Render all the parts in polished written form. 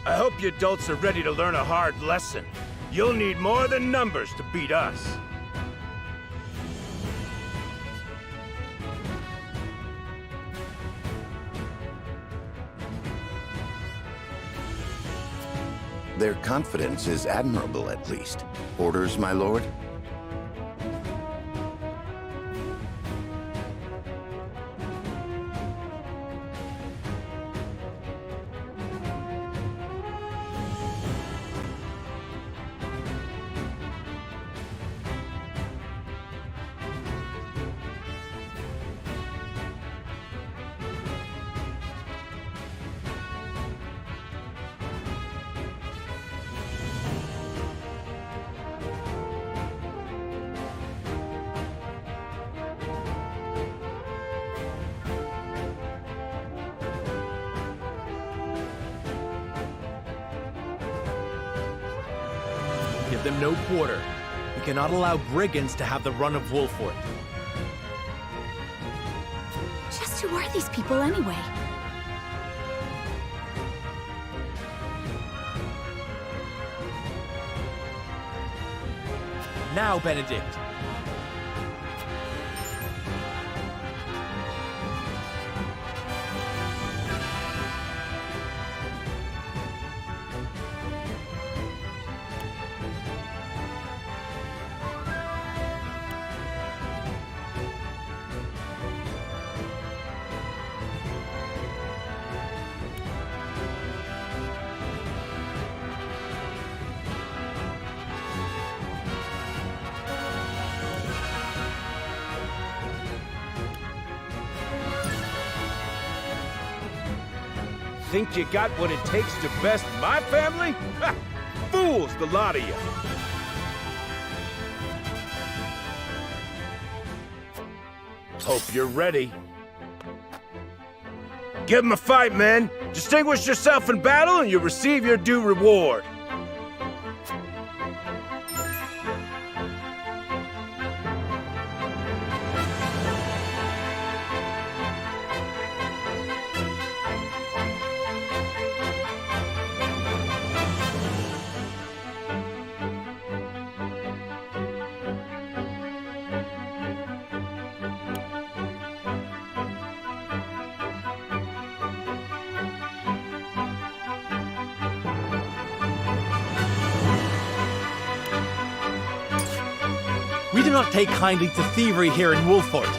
I hope you adults are ready to learn a hard lesson. You'll need more than numbers to beat us. Their confidence is admirable, at least. Orders, my lord? Give them no quarter. We cannot allow brigands to have the run of Wolfort. Just who are these people anyway? Now, Benedict. Think you got what it takes to best my family? Ha! Fools, the lot of you! Hope you're ready. Give 'em a fight, men! Distinguish yourself in battle and you'll receive your due reward. We do not take kindly to thievery here in Wolfort.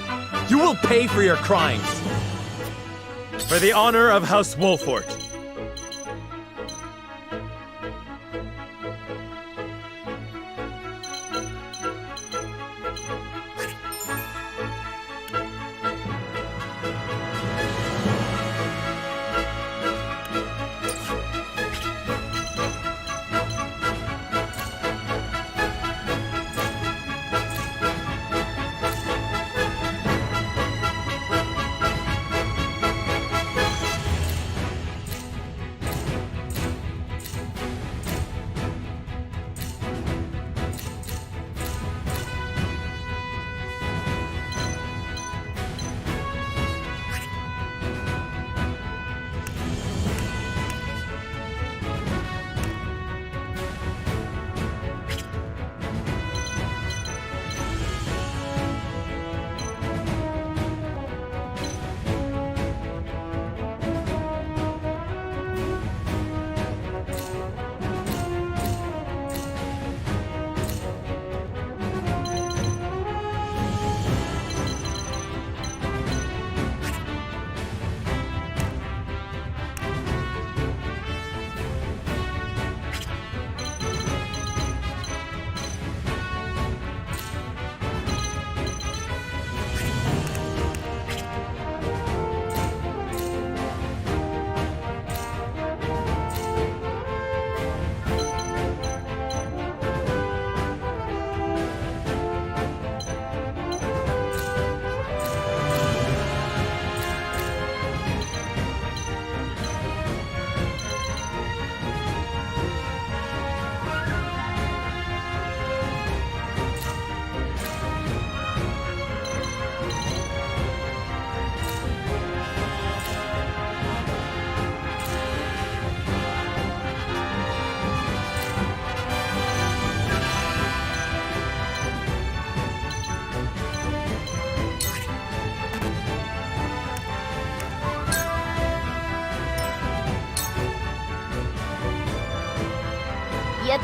You will pay for your crimes. For the honor of House Wolfort.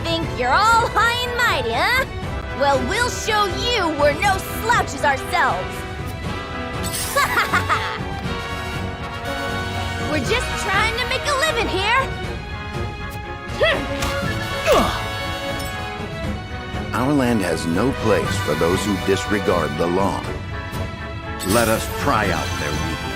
think you're all high and mighty, huh? Well, we'll show you we're no slouches ourselves. We're just trying to make a living here. Our land has no place for those who disregard the law. Let us pry out their weakness.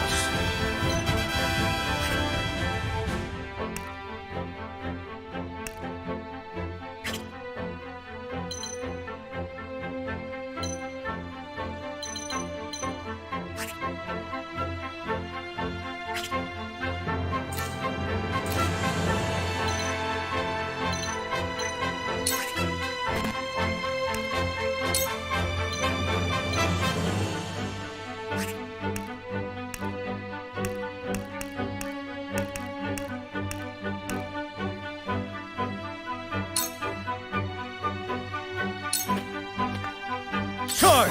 Charge!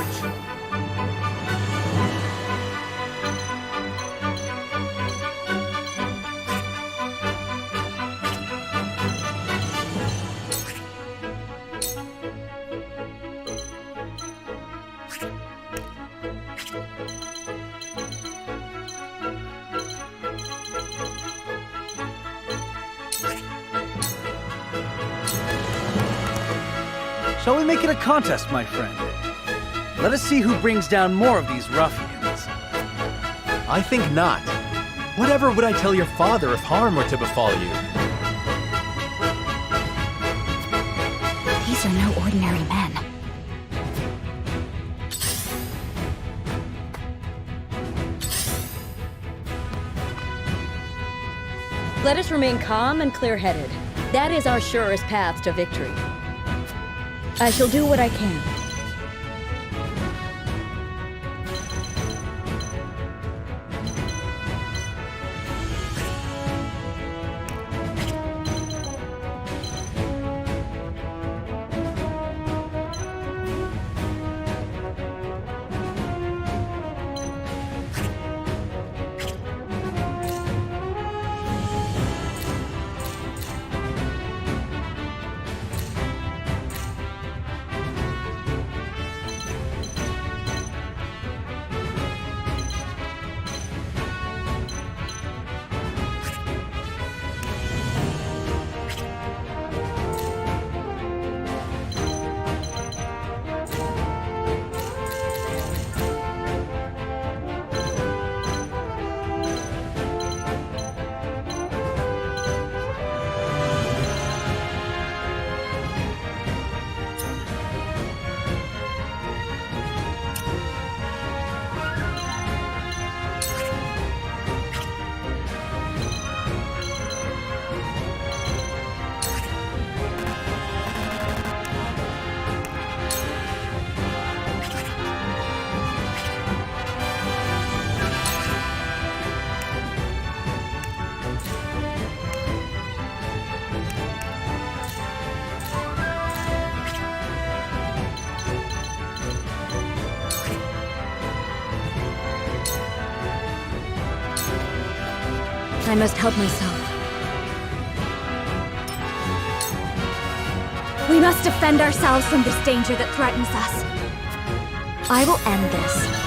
Shall we make it a contest, my friend? Let us see who brings down more of these ruffians. I think not. Whatever would I tell your father if harm were to befall you? These are no ordinary men. Let us remain calm and clear-headed. That is our surest path to victory. I shall do what I can. I must help myself. We must defend ourselves from this danger that threatens us. I will end this.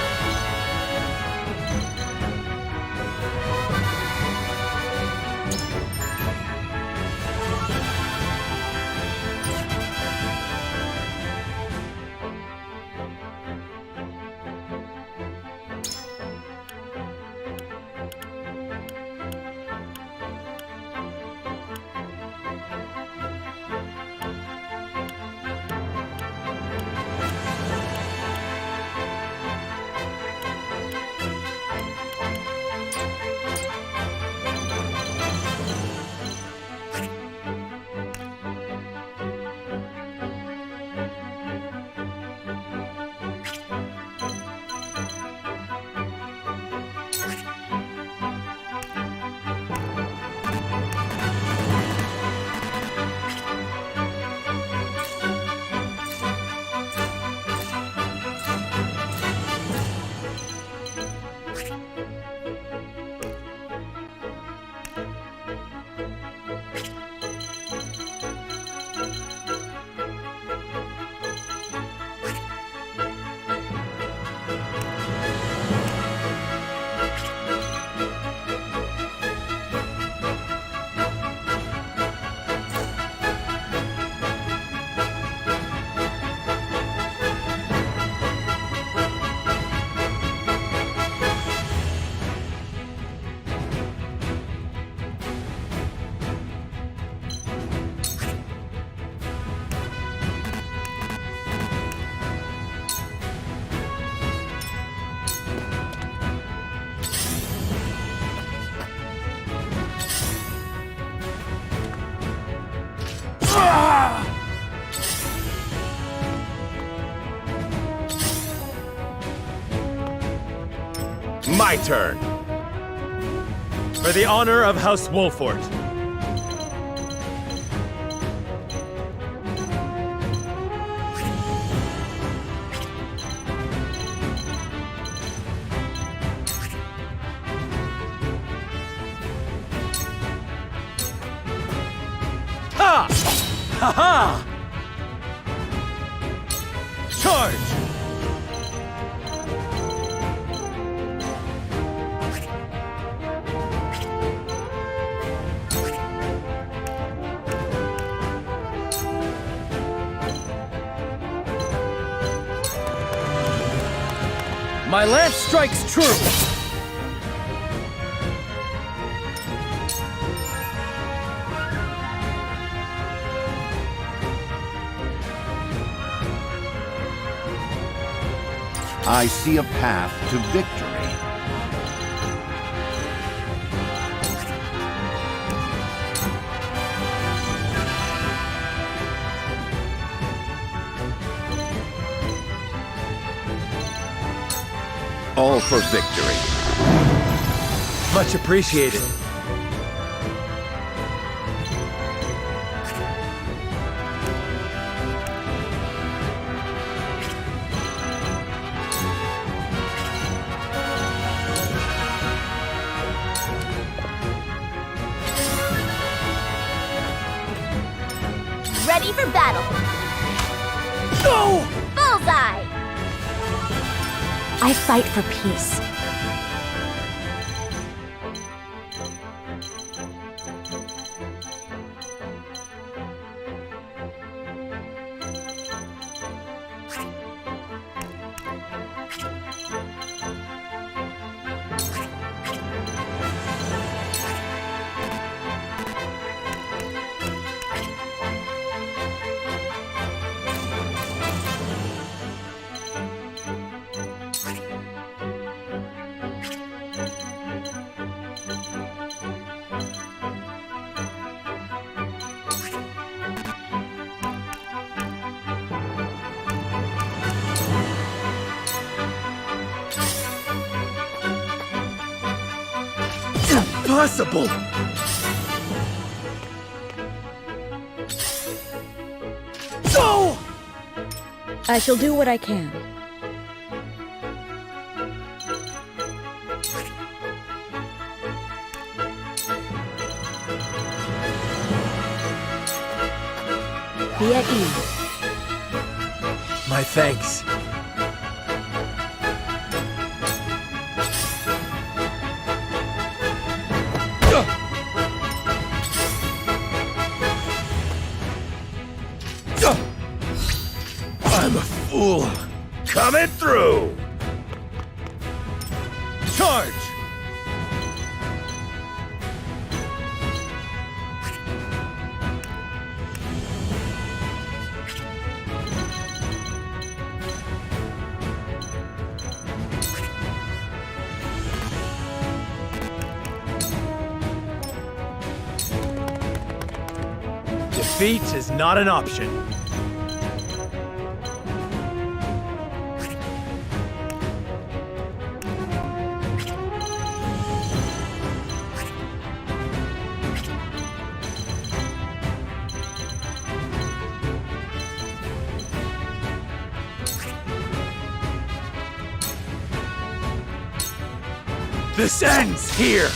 My turn. For the honor of House Wolfort. Ha! Ha-ha! Charge! My lance strikes true! I see a path to victory. All for victory. Much appreciated. Ready for battle. No! Bullseye! I fight for peace. Impossible! No! I shall do what I can. Be at ease. My thanks. I'm a fool. Coming through! Charge! Defeat is not an option. This ends here!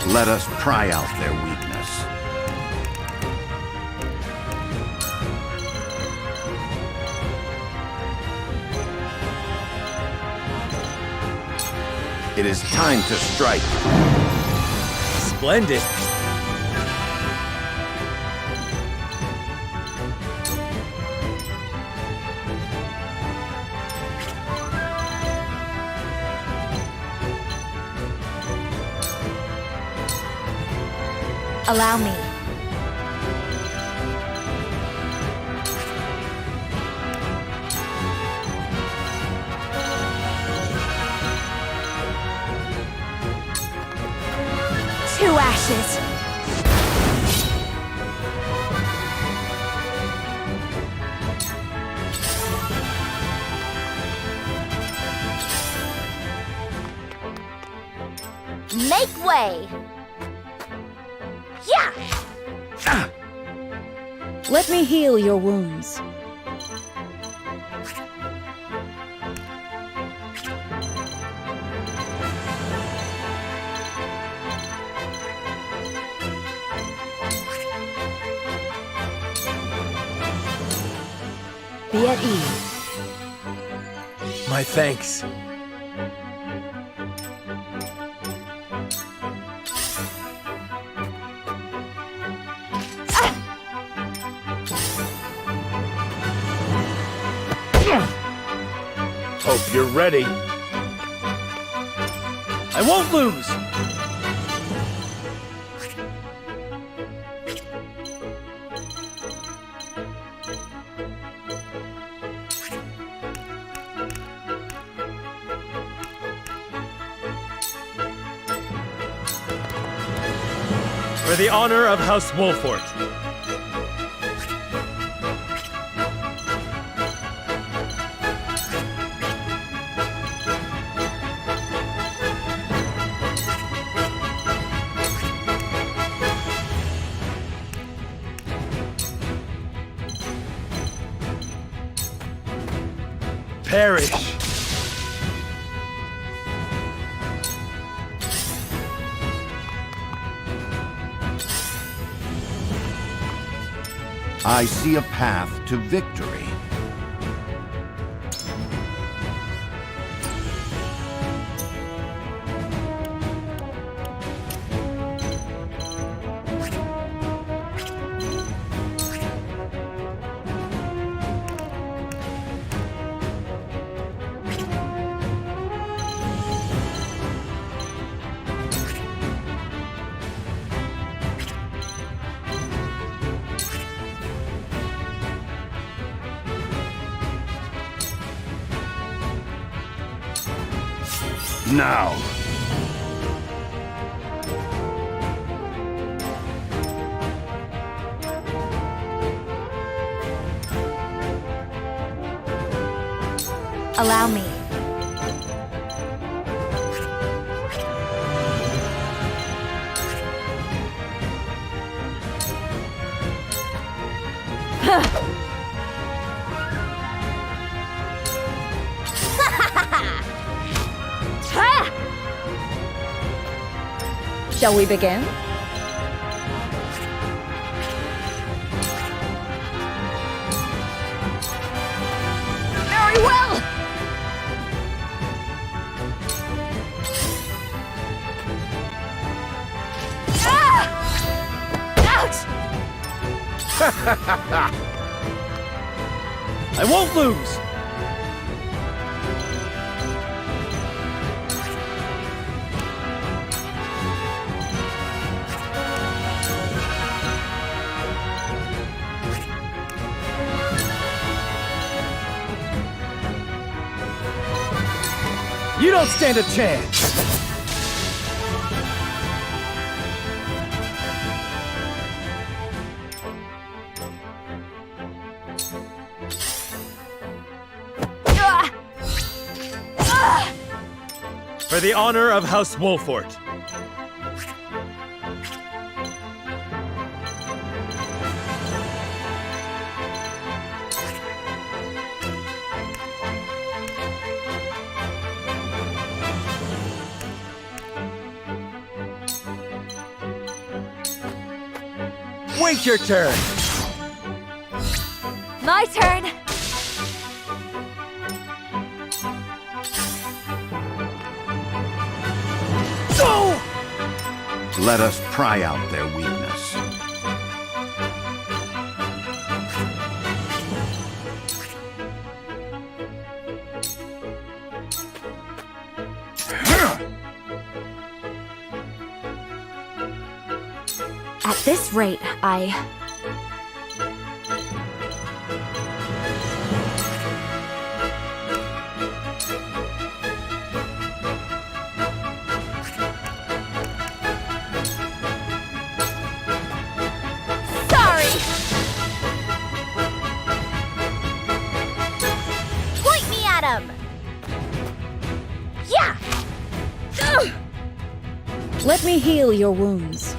Let us pry out their weakness. It is time to strike. Splendid. Allow me. way! Yeah! Let me heal your wounds. Be at ease. My thanks. Hope you're ready. I won't lose! For the honor of House Wolfort. Perish. I see a path to victory. Now! Allow me. Shall we begin? Very well! Ouch! I won't lose! You don't stand a chance! For the honor of House Wolfort. Wait your turn! My turn! Go! Let us pry out their weakness. At this rate, Sorry! Point me at him! Yeah! Let me heal your wounds.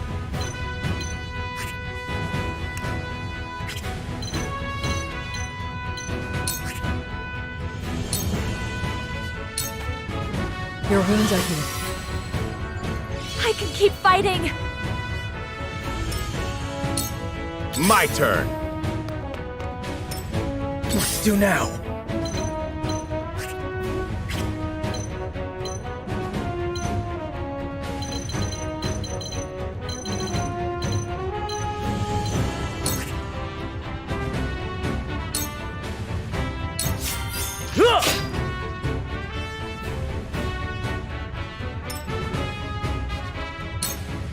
Your wounds are healed. I can keep fighting! My turn. What to do now?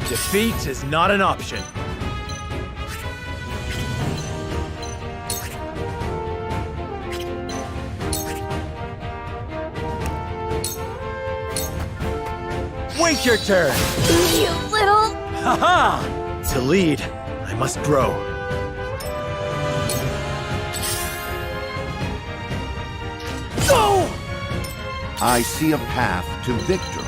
Defeat is not an option. Wait your turn! You little... Haha! To lead, I must grow. Go! I see a path to victory.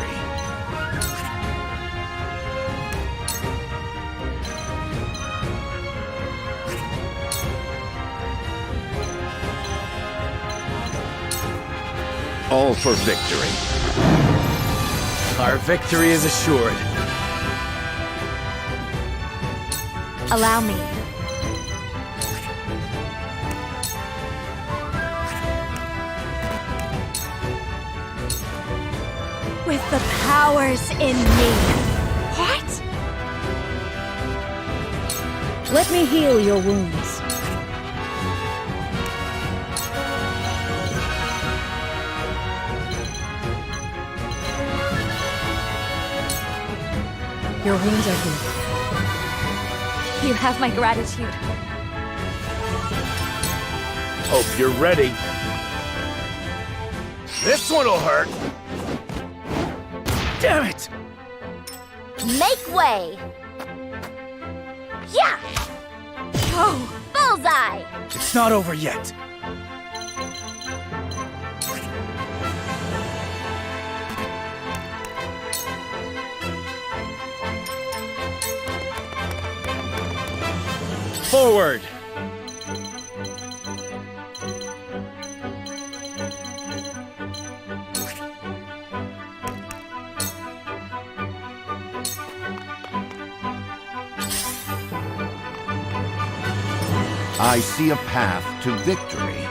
All for victory. Our victory is assured. Allow me. With the powers in me. What? Let me heal your wounds. Your wounds are healed. You have my gratitude. Hope you're ready. This one'll hurt. Damn it! Make way! Yeah! Oh, Bullseye! It's not over yet. Forward! I see a path to victory.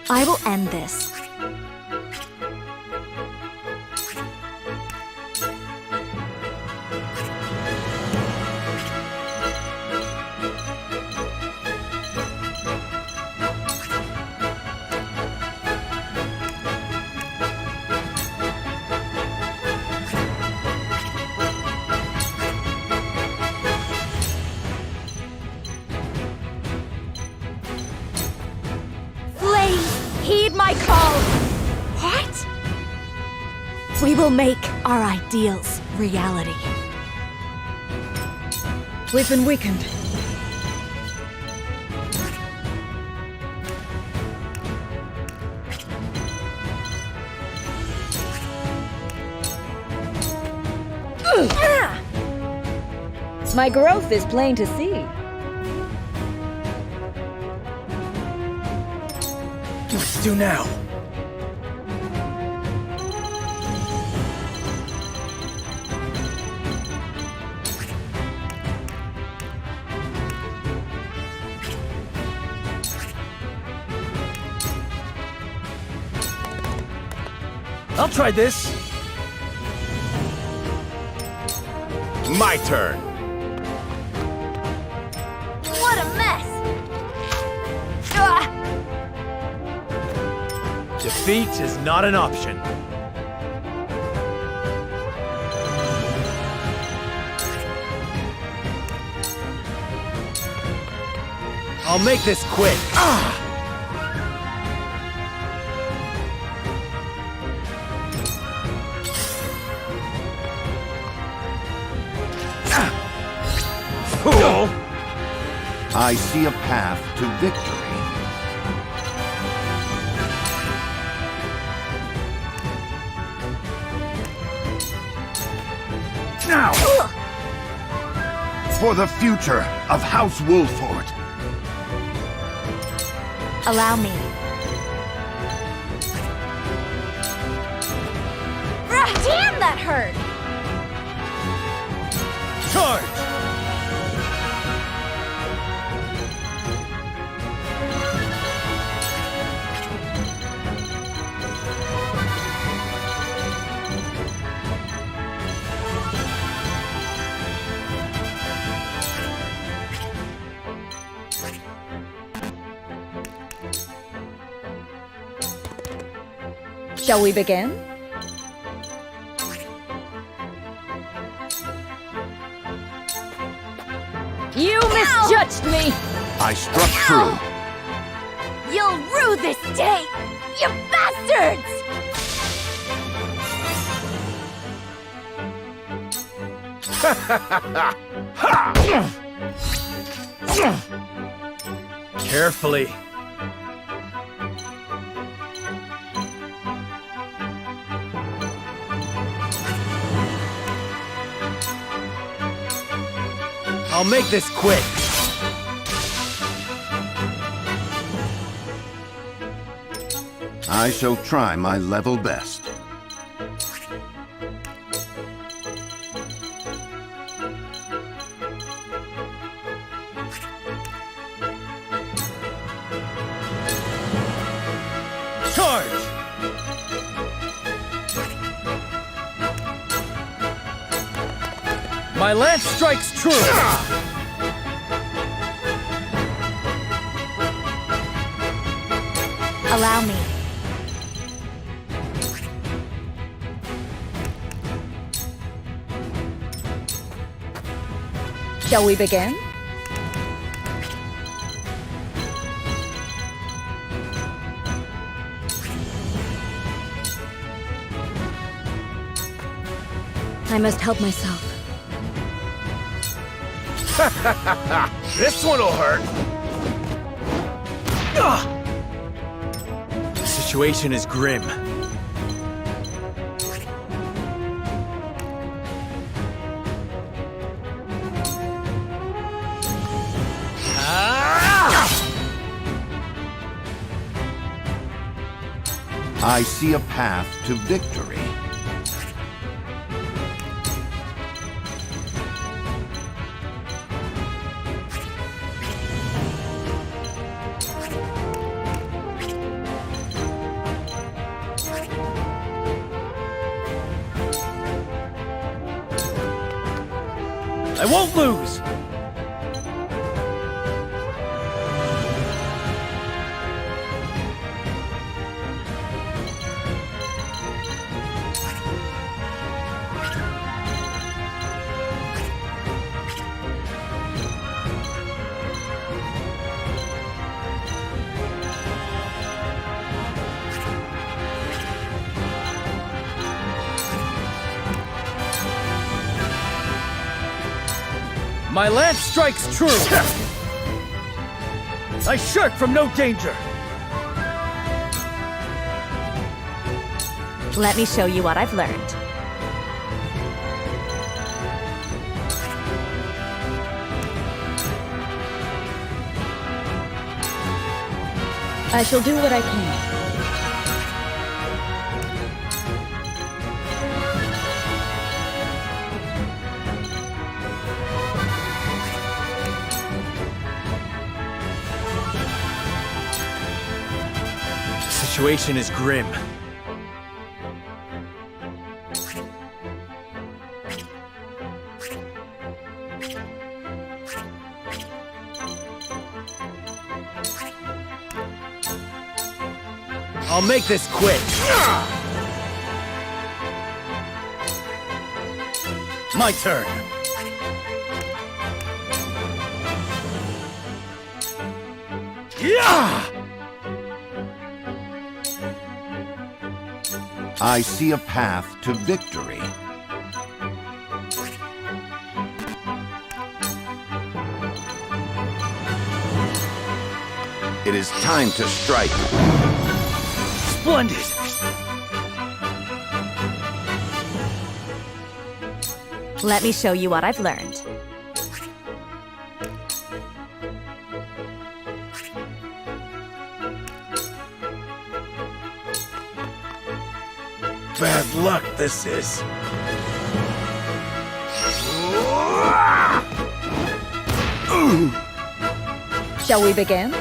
I will end this. Heed my call! What? We will make our ideals reality. We've been weakened. My growth is plain to see. What to do now? I'll try this. My turn. What a mess! Ugh. Defeat is not an option. I'll make this quick. I see a path to victory. Now! For the future of House Wolford. Allow me. Damn, that hurt! Charge! Shall we begin? You misjudged me! I struck true. You'll rue this day, you bastards! Carefully. I'll make this quick. I shall try my level best. Charge! My lance strikes true! Allow me. Shall we begin? I must help myself. This one'll hurt. The situation is grim. I see a path to victory. I won't lose! My lance strikes true! I shirk from no danger! Let me show you what I've learned. I shall do what I can. The situation is grim. I'll make this quick. My turn. Yeah! I see a path to victory. It is time to strike. Splendid! Let me show you what I've learned. Bad luck, this is. Shall we begin?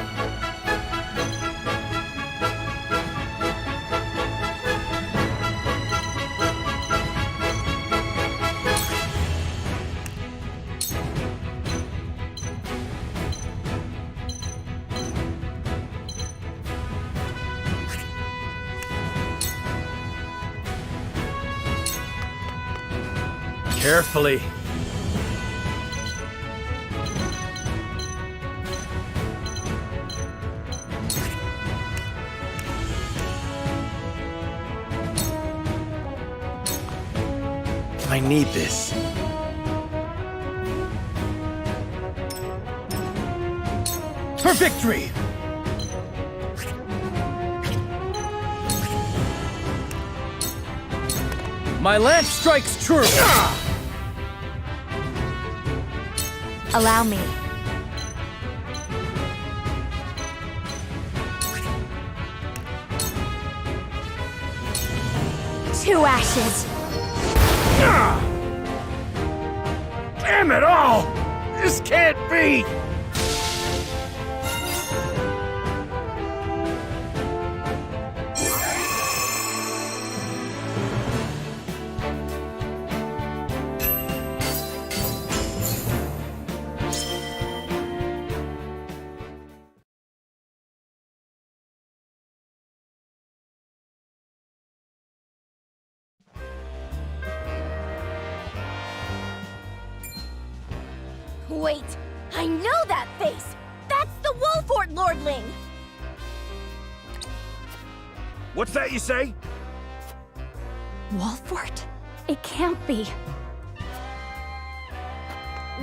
Carefully. I need this. For victory! My lance strikes true! Allow me. Two ashes. Damn it all! This can't be! Wait, I know that face! That's the Wolfort Lordling! What's that you say? Wolfort? It can't be.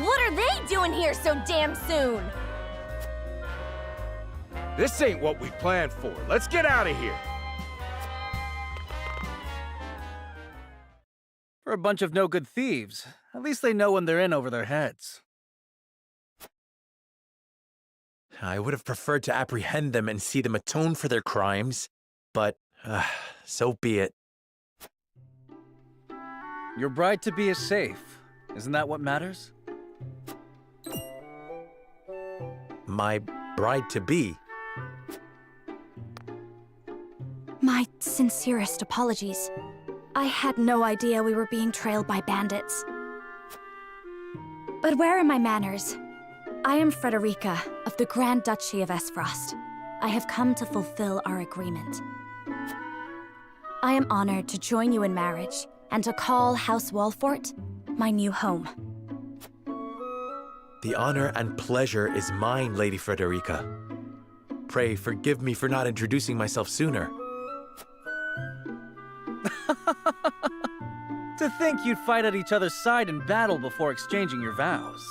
What are they doing here so damn soon? This ain't what we planned for. Let's get out of here. For a bunch of no-good thieves, at least they know when they're in over their heads. I would have preferred to apprehend them and see them atone for their crimes, but so be it. Your bride-to-be is safe. Isn't that what matters? My bride-to-be. My sincerest apologies. I had no idea we were being trailed by bandits. But where are my manners? I am Frederica of the Grand Duchy of Esfrost. I have come to fulfill our agreement. I am honored to join you in marriage and to call House Wolfort my new home. The honor and pleasure is mine, Lady Frederica. Pray forgive me for not introducing myself sooner. To think you'd fight at each other's side in battle before exchanging your vows.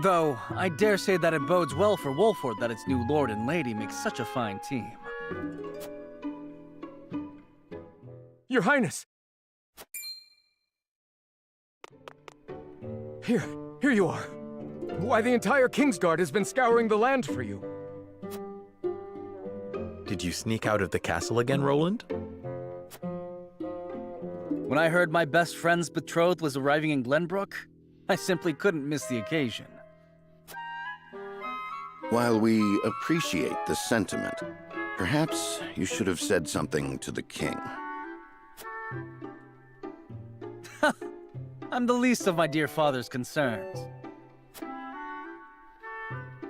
Though, I dare say that it bodes well for Wolfort that its new lord and lady makes such a fine team. Your Highness! Here you are. Why, the entire Kingsguard has been scouring the land for you. Did you sneak out of the castle again, Roland? When I heard my best friend's betrothed was arriving in Glenbrook, I simply couldn't miss the occasion. While we appreciate the sentiment, perhaps you should have said something to the king. I'm the least of my dear father's concerns.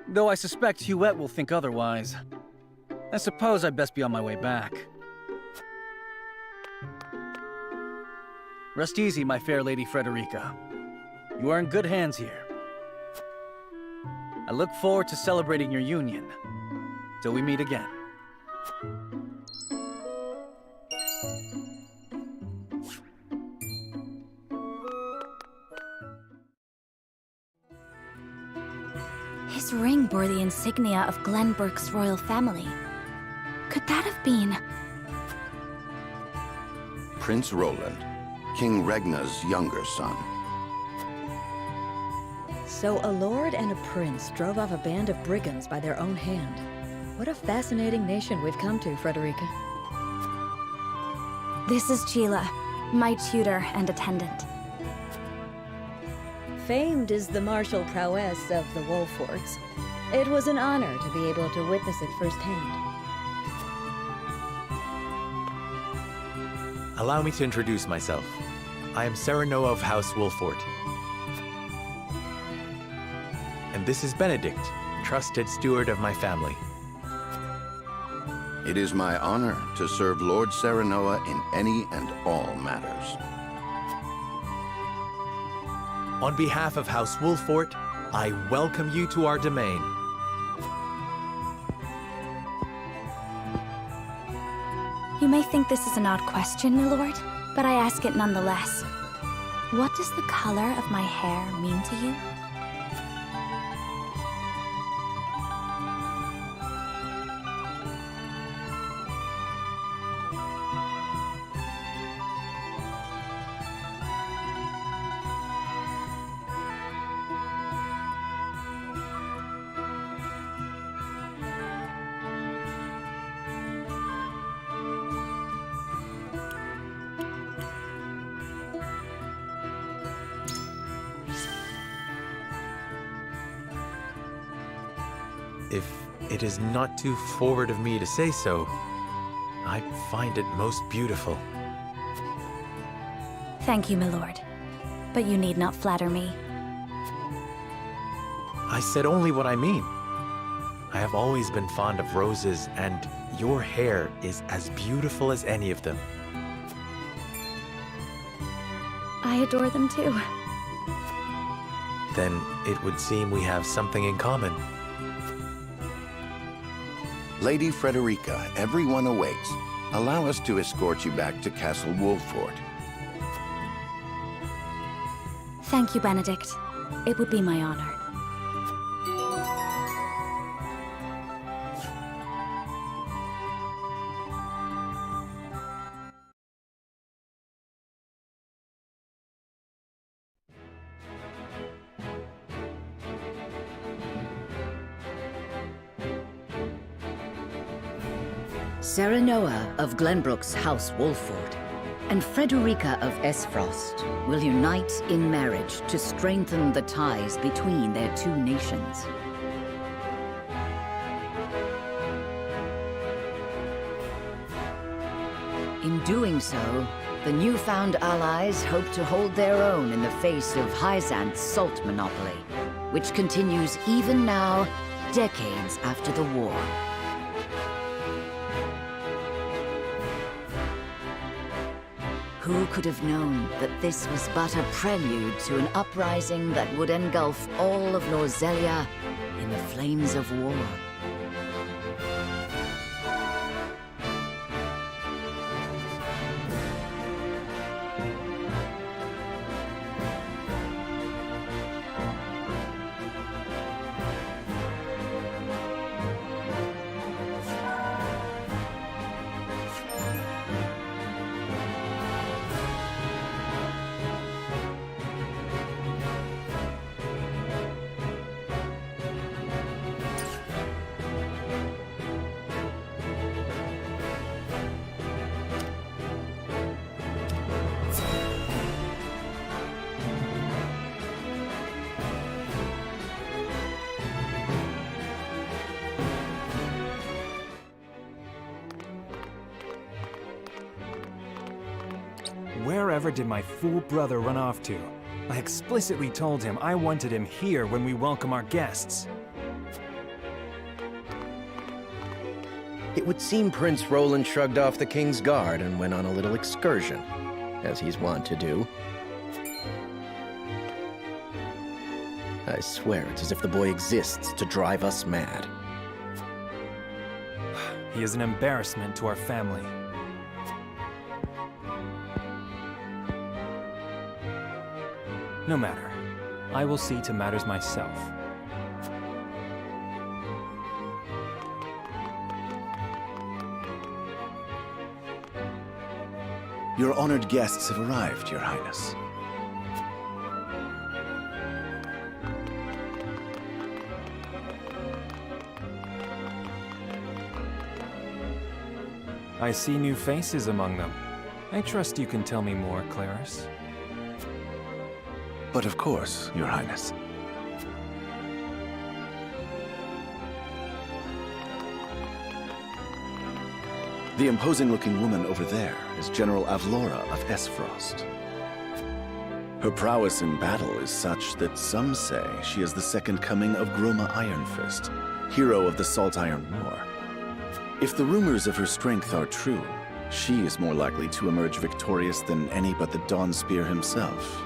Though I suspect Huette will think otherwise. I suppose I'd best be on my way back. Rest easy, my fair Lady Frederica. You are in good hands here. I look forward to celebrating your union. Till we meet again. His ring bore the insignia of Glenbrook's royal family. Could that have been... Prince Roland, King Regna's younger son. So a lord and a prince drove off a band of brigands by their own hand. What a fascinating nation we've come to, Frederica. This is Sheila, my tutor and attendant. Famed is the martial prowess of the Wolforts. It was an honor to be able to witness it firsthand. Allow me to introduce myself. I am Serenoa of House Wolfort. And this is Benedict, trusted steward of my family. It is my honor to serve Lord Serenoa in any and all matters. On behalf of House Wolfort, I welcome you to our domain. You may think this is an odd question, my lord, but I ask it nonetheless. What does the color of my hair mean to you? If it is not too forward of me to say so, I find it most beautiful. Thank you, my lord. But you need not flatter me. I said only what I mean. I have always been fond of roses, and your hair is as beautiful as any of them. I adore them too. Then it would seem we have something in common. Lady Frederica, everyone awaits. Allow us to escort you back to Castle Wolfort. Thank you, Benedict. It would be my honor. Serenoa of Glenbrook's House Wolfort and Frederica of Esfrost will unite in marriage to strengthen the ties between their two nations. In doing so, the newfound allies hope to hold their own in the face of Hyzant's salt monopoly, which continues even now, decades after the war. Who could have known that this was but a prelude to an uprising that would engulf all of Norzelia in the flames of war? Wherever did my fool brother run off to? I explicitly told him I wanted him here when we welcome our guests. It would seem Prince Roland shrugged off the King's Guard and went on a little excursion, as he's wont to do. I swear it's as if the boy exists to drive us mad. He is an embarrassment to our family. No matter. I will see to matters myself. Your honored guests have arrived, Your Highness. I see new faces among them. I trust you can tell me more, Claris. But of course, Your Highness. The imposing-looking woman over there is General Avlora of Esfrost. Her prowess in battle is such that some say she is the second coming of Groma Ironfist, hero of the Salt Iron War. If the rumors of her strength are true, she is more likely to emerge victorious than any but the Dawnspear himself.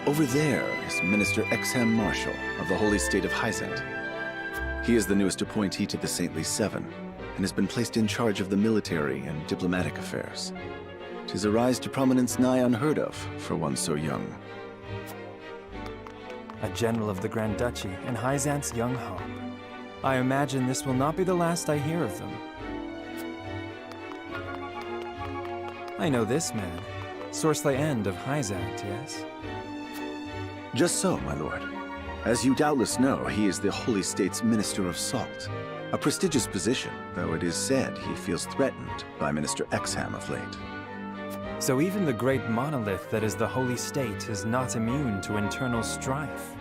Over there is Minister Exham Marshall of the Holy State of Hyzant. He is the newest appointee to the Saintly Seven, and has been placed in charge of the military and diplomatic affairs. 'Tis a rise to prominence nigh unheard of for one so young. A general of the Grand Duchy and Hyzant's young hope. I imagine this will not be the last I hear of them. I know this man, Sorsle End of Hyzant, yes? Just so, my lord. As you doubtless know, he is the Holy State's Minister of Salt. A prestigious position, though it is said he feels threatened by Minister Exham of late. So even the great monolith that is the Holy State is not immune to internal strife.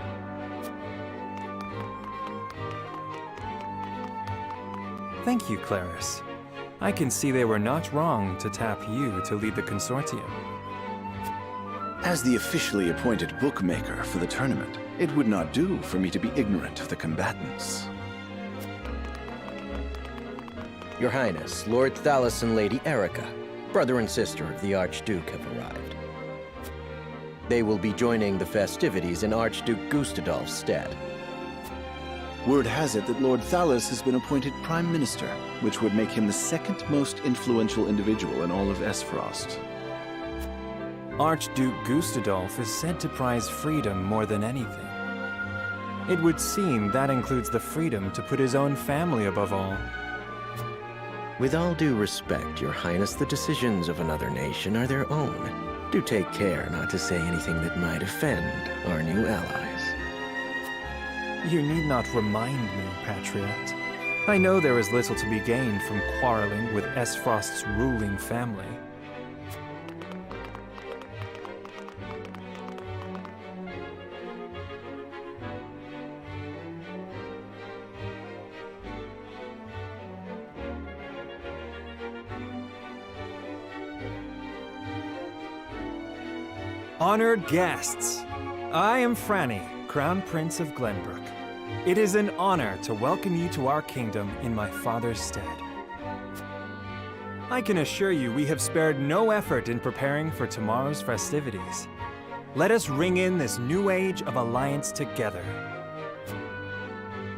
Thank you, Claris. I can see they were not wrong to tap you to lead the consortium. As the officially appointed bookmaker for the tournament, it would not do for me to be ignorant of the combatants. Your Highness, Lord Thalos and Lady Erica, brother and sister of the Archduke, have arrived. They will be joining the festivities in Archduke Gustadolf's stead. Word has it that Lord Thalos has been appointed Prime Minister, which would make him the second most influential individual in all of Esfrost. Archduke Gustadolf is said to prize freedom more than anything. It would seem that includes the freedom to put his own family above all. With all due respect, Your Highness, the decisions of another nation are their own. Do take care not to say anything that might offend our new allies. You need not remind me, Patriot. I know there is little to be gained from quarreling with Esfrost's ruling family. Honored guests, I am Franny, Crown Prince of Glenbrook. It is an honor to welcome you to our kingdom in my father's stead. I can assure you we have spared no effort in preparing for tomorrow's festivities. Let us ring in this new age of alliance together.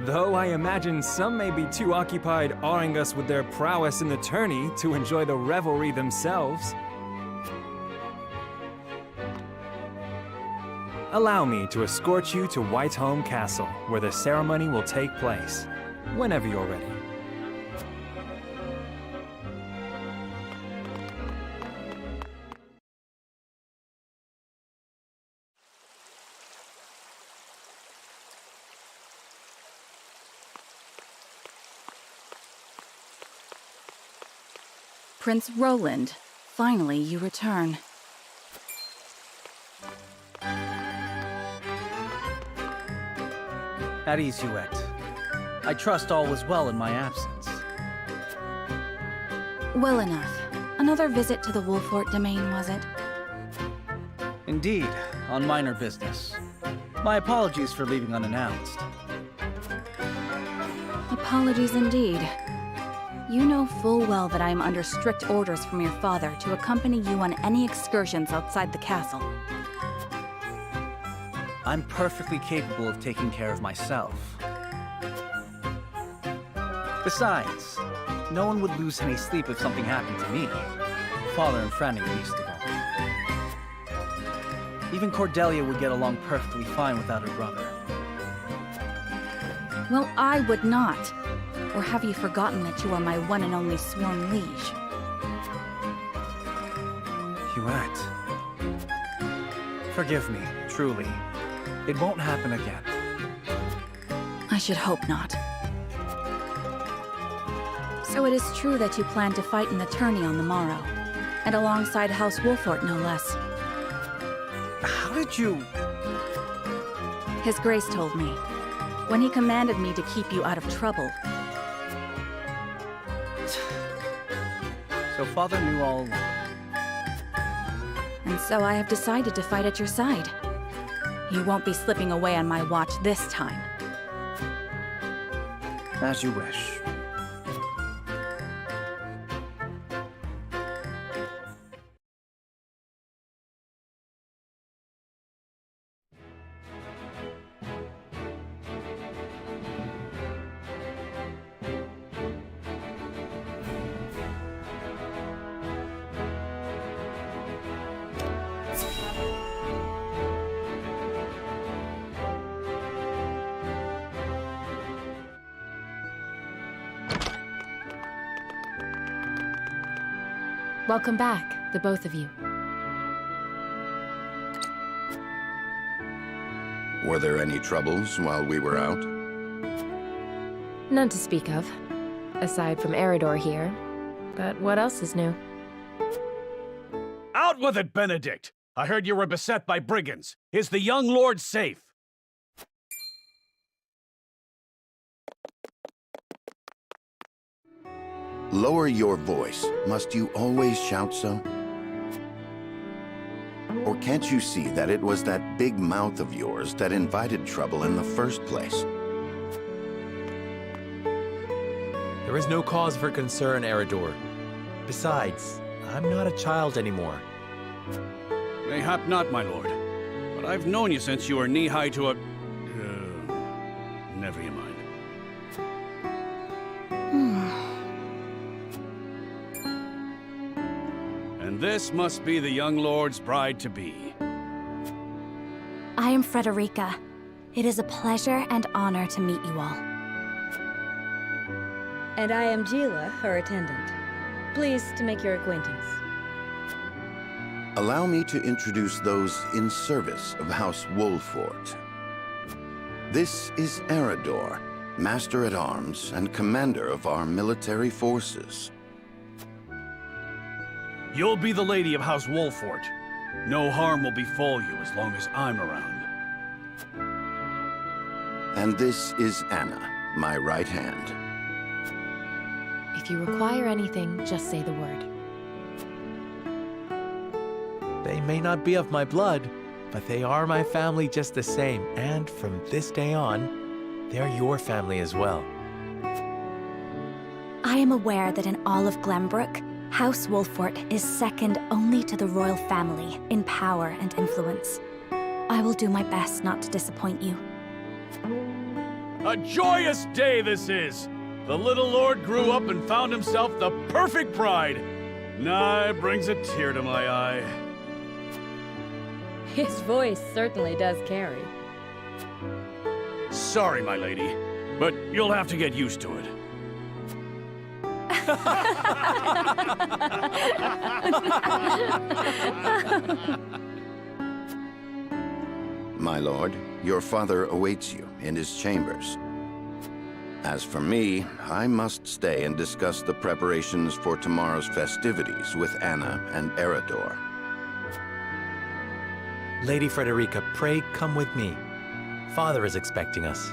Though I imagine some may be too occupied awing us with their prowess in the tourney to enjoy the revelry themselves. Allow me to escort you to Whiteholm Castle, where the ceremony will take place, whenever you're ready. Prince Roland, finally you return. At ease, Huet. I trust all was well in my absence. Well enough. Another visit to the Wolfort domain, was it? Indeed, on minor business. My apologies for leaving unannounced. Apologies indeed. You know full well that I am under strict orders from your father to accompany you on any excursions outside the castle. I'm perfectly capable of taking care of myself. Besides, no one would lose any sleep if something happened to me. Father and Franny least of all. Even Cordelia would get along perfectly fine without her brother. Well, I would not. Or have you forgotten that you are my one and only sworn liege? Huette. Forgive me, truly. It won't happen again. I should hope not. So it is true that you plan to fight in the tourney on the morrow, and alongside House Wolfort, no less. How did you... His Grace told me, when he commanded me to keep you out of trouble. So Father knew all along. And so I have decided to fight at your side. You won't be slipping away on my watch this time. As you wish. Welcome back, the both of you. Were there any troubles while we were out? None to speak of, aside from Eridor here. But what else is new? Out with it, Benedict! I heard you were beset by brigands. Is the young lord safe? Lower your voice. Must you always shout so? Or can't you see that it was that big mouth of yours that invited trouble in the first place? There is no cause for concern, Eridor. Besides, I'm not a child anymore. Mayhap not, my lord. But I've known you since you were knee-high to a... never you mind. And this must be the young lord's bride-to-be. I am Frederica. It is a pleasure and honor to meet you all. And I am Gila, her attendant. Pleased to make your acquaintance. Allow me to introduce those in service of House Wolfort. This is Eridor, Master-at-Arms and Commander of our military forces. You'll be the lady of House Wolfort. No harm will befall you as long as I'm around. And this is Anna, my right hand. If you require anything, just say the word. They may not be of my blood, but they are my family just the same, and from this day on, they're your family as well. I am aware that in all of Glenbrook, House Wolfort is second only to the royal family in power and influence. I will do my best not to disappoint you. A joyous day this is! The little lord grew up and found himself the perfect bride. Nigh brings a tear to my eye. His voice certainly does carry. Sorry, my lady, but you'll have to get used to it. My lord, your father awaits you in his chambers. As for me, I must stay and discuss the preparations for tomorrow's festivities with Anna and Eridor. Lady Frederica, pray come with me. Father is expecting us.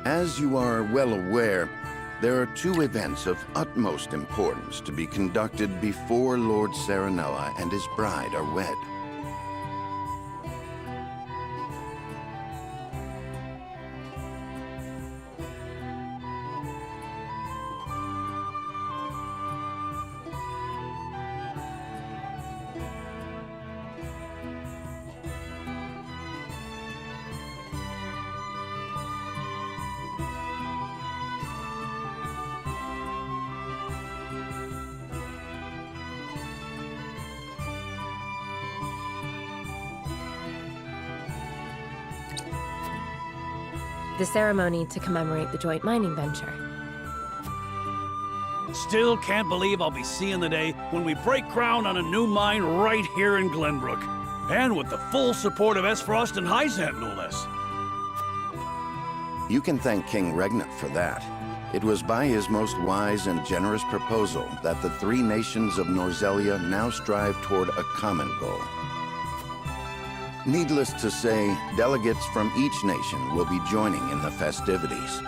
As you are well aware, there are two events of utmost importance to be conducted before Lord Serenoa and his bride are wed. The ceremony to commemorate the joint mining venture. Still can't believe I'll be seeing the day when we break ground on a new mine right here in Glenbrook. And with the full support of Esfrost and Hyzant, no less. You can thank King Regnant for that. It was by his most wise and generous proposal that the three nations of Norzelia now strive toward a common goal. Needless to say, delegates from each nation will be joining in the festivities.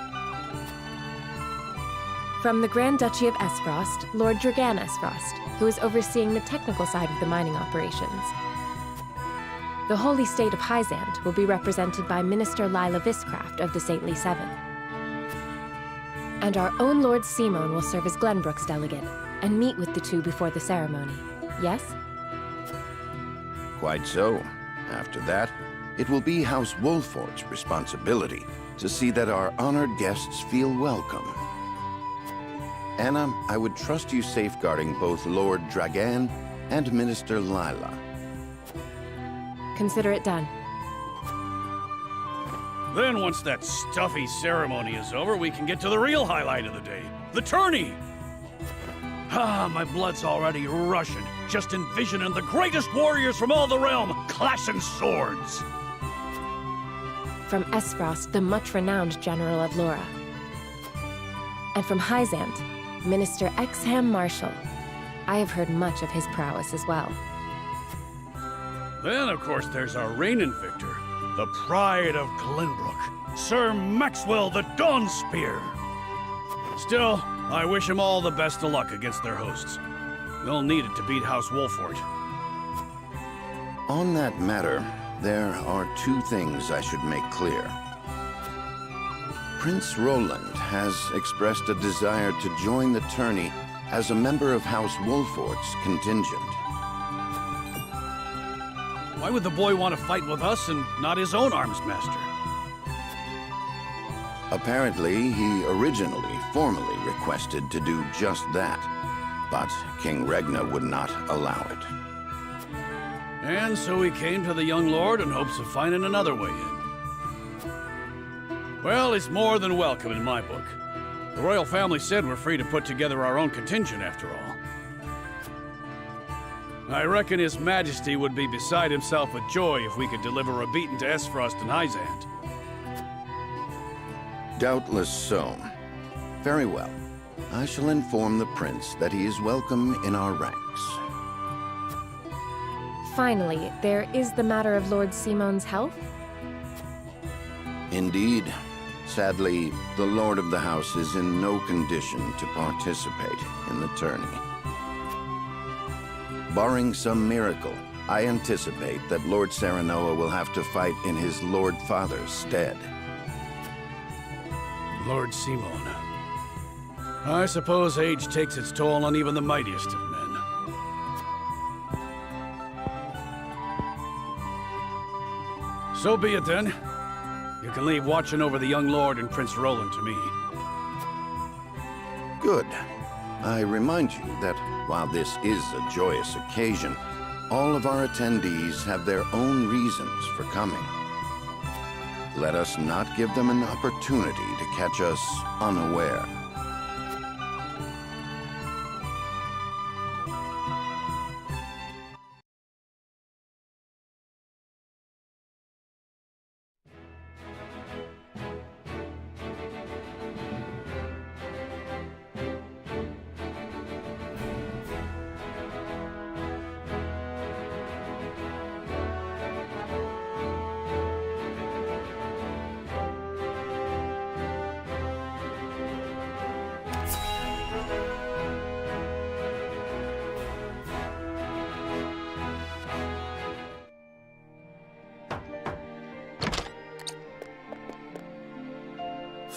From the Grand Duchy of Esfrost, Lord Dragan Esfrost, who is overseeing the technical side of the mining operations. The Holy State of Hyzant will be represented by Minister Lila Viscraft of the Saintly Seven. And our own Lord Simon will serve as Glenbrook's delegate and meet with the two before the ceremony. Yes? Quite so. After that, it will be House Wolfort's responsibility to see that our honored guests feel welcome. Anna, I would trust you safeguarding both Lord Dragan and Minister Lila. Consider it done. Then once that stuffy ceremony is over, we can get to the real highlight of the day, the tourney! Ah, my blood's already rushing, just envisioning the greatest warriors from all the realm clashing swords! From Esfrost, the much-renowned General of Laura. And from Hyzant, Minister Exham Marshall. I have heard much of his prowess as well. Then, of course, there's our reigning victor, the pride of Glenbrook, Sir Maxwell the Dawnspear. Still, I wish him all the best of luck against their hosts. They'll need it to beat House Wolfort. On that matter, there are two things I should make clear. Prince Roland has expressed a desire to join the tourney as a member of House Wolfort's contingent. Why would the boy want to fight with us and not his own arms master? Apparently, he originally formally requested to do just that, but King Regna would not allow it. And so he came to the young lord in hopes of finding another way in. Well, he's more than welcome in my book. The royal family said we're free to put together our own contingent after all. I reckon His Majesty would be beside himself with joy if we could deliver a beating to Esfrost and Hyzant. Doubtless so. Very well. I shall inform the prince that he is welcome in our ranks. Finally, there is the matter of Lord Simon's health. Indeed. Sadly, the Lord of the House is in no condition to participate in the tourney. Barring some miracle, I anticipate that Lord Serenoa will have to fight in his Lord Father's stead. Lord Simon. I suppose age takes its toll on even the mightiest of men. So be it then. You can leave watching over the young lord and Prince Roland to me. Good. I remind you that while this is a joyous occasion, all of our attendees have their own reasons for coming. Let us not give them an opportunity to catch us unaware.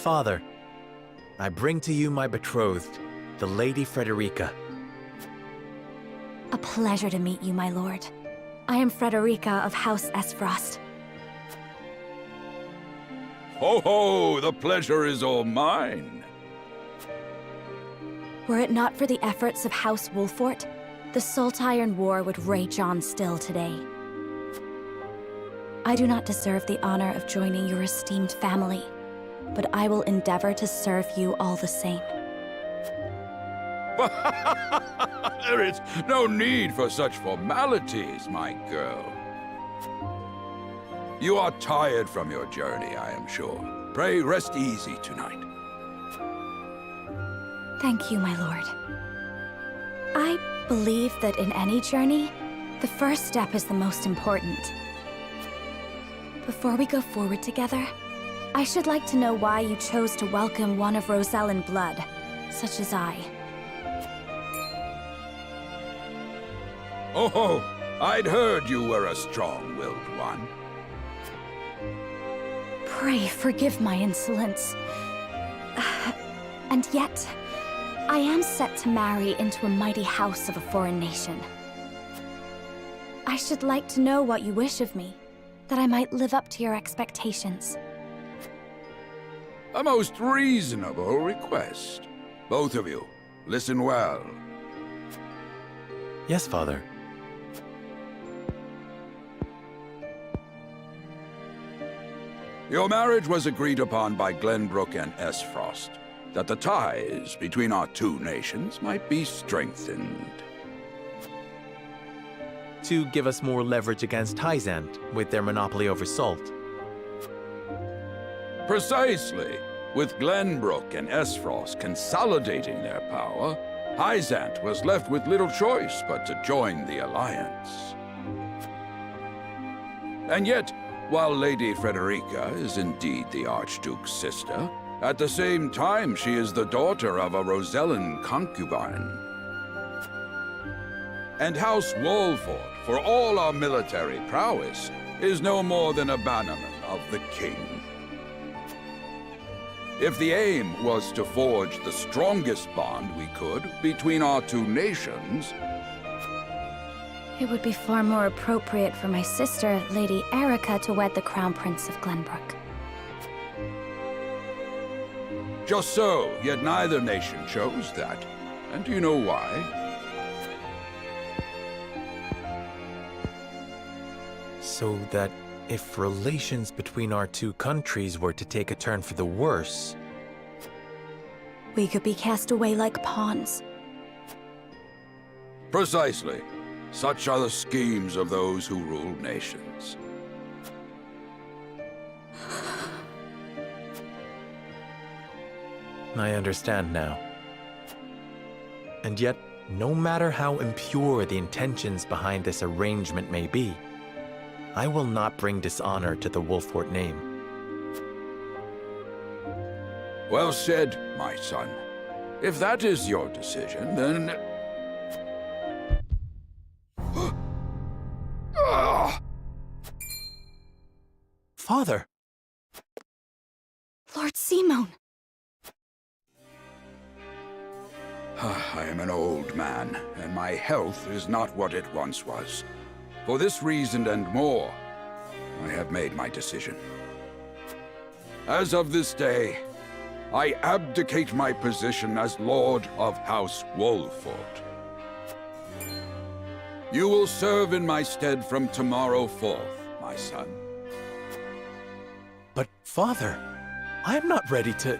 Father, I bring to you my betrothed, the Lady Frederica. A pleasure to meet you, my lord. I am Frederica of House Esfrost. Ho ho! The pleasure is all mine. Were it not for the efforts of House Wolfort, the Saltiron War would rage on still today. I do not deserve the honor of joining your esteemed family, but I will endeavor to serve you all the same. There is no need for such formalities, my girl. You are tired from your journey, I am sure. Pray rest easy tonight. Thank you, my lord. I believe that in any journey, the first step is the most important. Before we go forward together, I should like to know why you chose to welcome one of Rosellan blood, such as I. Oh, I'd heard you were a strong-willed one. Pray forgive my insolence. And yet, I am set to marry into a mighty house of a foreign nation. I should like to know what you wish of me, that I might live up to your expectations. A most reasonable request. Both of you, listen well. Yes, Father. Your marriage was agreed upon by Glenbrook and Esfrost, that the ties between our two nations might be strengthened. To give us more leverage against Hyzant with their monopoly over salt. Precisely. With Glenbrook and Esfrost consolidating their power, Hyzant was left with little choice but to join the alliance. And yet, while Lady Frederica is indeed the Archduke's sister, at the same time she is the daughter of a Rosellan concubine. And House Wolfort, for all our military prowess, is no more than a bannerman of the king. If the aim was to forge the strongest bond we could between our two nations, It would be far more appropriate for my sister, Lady Erica, to wed the Crown Prince of Glenbrook. just so, yet neither nation chose that. And do you know why? So that if relations between our two countries were to take a turn for the worse, we could be cast away like pawns. Precisely. Such are the schemes of those who rule nations. I understand now. And yet, no matter how impure the intentions behind this arrangement may be, I will not bring dishonor to the Wolfort name. Well said, my son. If that is your decision, then... Father! Lord Simone! I am an old man, and my health is not what it once was. For this reason and more, I have made my decision. As of this day, I abdicate my position as Lord of House Wolfort. You will serve in my stead from tomorrow forth, my son. But, Father, I am not ready to...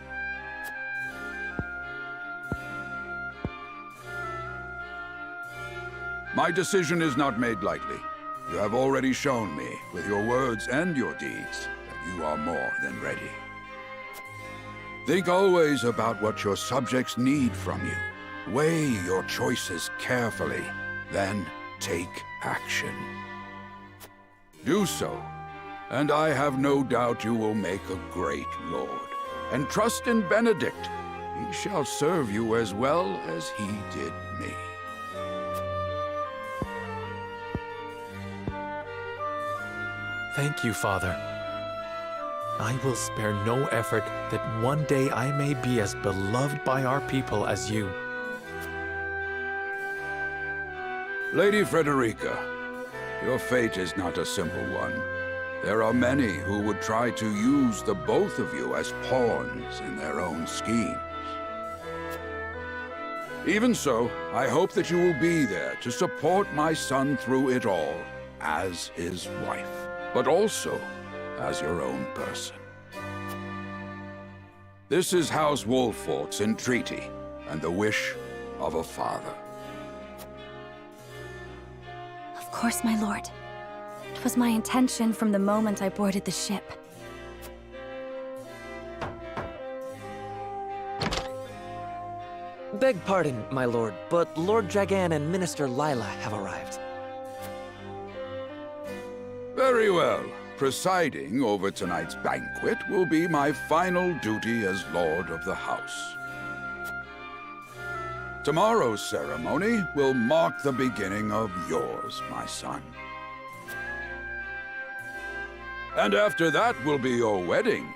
My decision is not made lightly. You have already shown me, with your words and your deeds, that you are more than ready. Think always about what your subjects need from you. Weigh your choices carefully, then take action. Do so, and I have no doubt you will make a great lord. And trust in Benedict. He shall serve you as well as he did me. Thank you, Father. I will spare no effort that one day I may be as beloved by our people as you. Lady Frederica, your fate is not a simple one. There are many who would try to use the both of you as pawns in their own schemes. Even so, I hope that you will be there to support my son through it all, as his wife, but also as your own person. This is House Wolfort's entreaty, and the wish of a father. Of course, my lord. It was my intention from the moment I boarded the ship. Beg pardon, my lord, but Lord Dragan and Minister Lila have arrived. Very well. Presiding over tonight's banquet will be my final duty as Lord of the House. Tomorrow's ceremony will mark the beginning of yours, my son. And after that will be your wedding.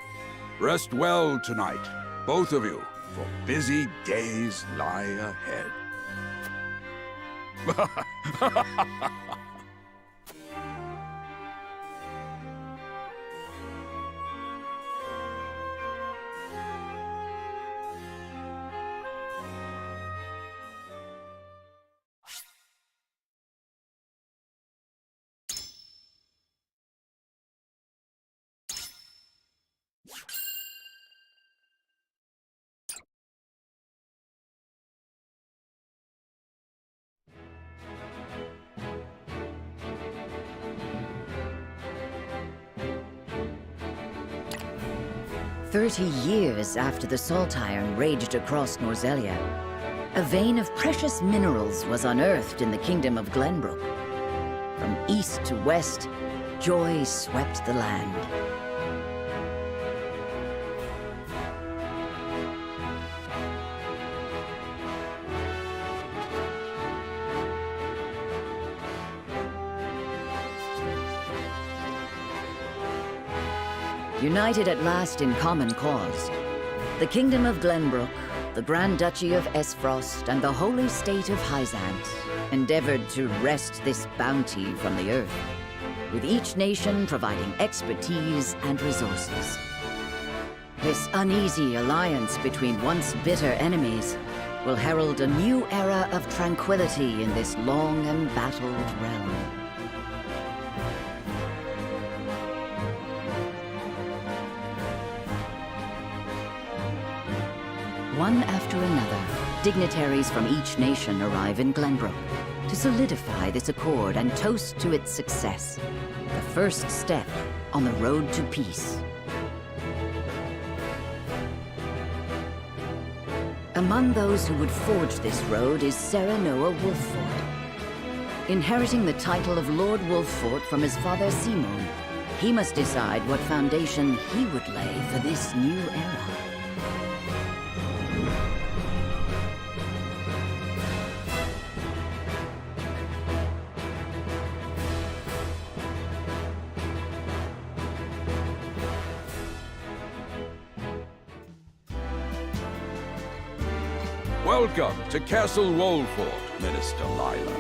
Rest well tonight, both of you, for busy days lie ahead. "30 years after the Salt Iron raged across Norzelia, a vein of precious minerals was unearthed in the kingdom of Glenbrook. From east to west, joy swept the land. United at last in common cause, the Kingdom of Glenbrook, the Grand Duchy of Esfrost, and the Holy State of Hyzant endeavored to wrest this bounty from the earth, with each nation providing expertise and resources. This uneasy alliance between once bitter enemies will herald a new era of tranquility in this long embattled realm. One after another, dignitaries from each nation arrive in Glenbrook to solidify this accord and toast to its success, the first step on the road to peace. Among those who would forge this road is Serenoa Wolffort. Inheriting the title of Lord Wolffort from his father Simon, he must decide what foundation he would lay for this new era. Welcome to Castle Wolffort, Minister Lila.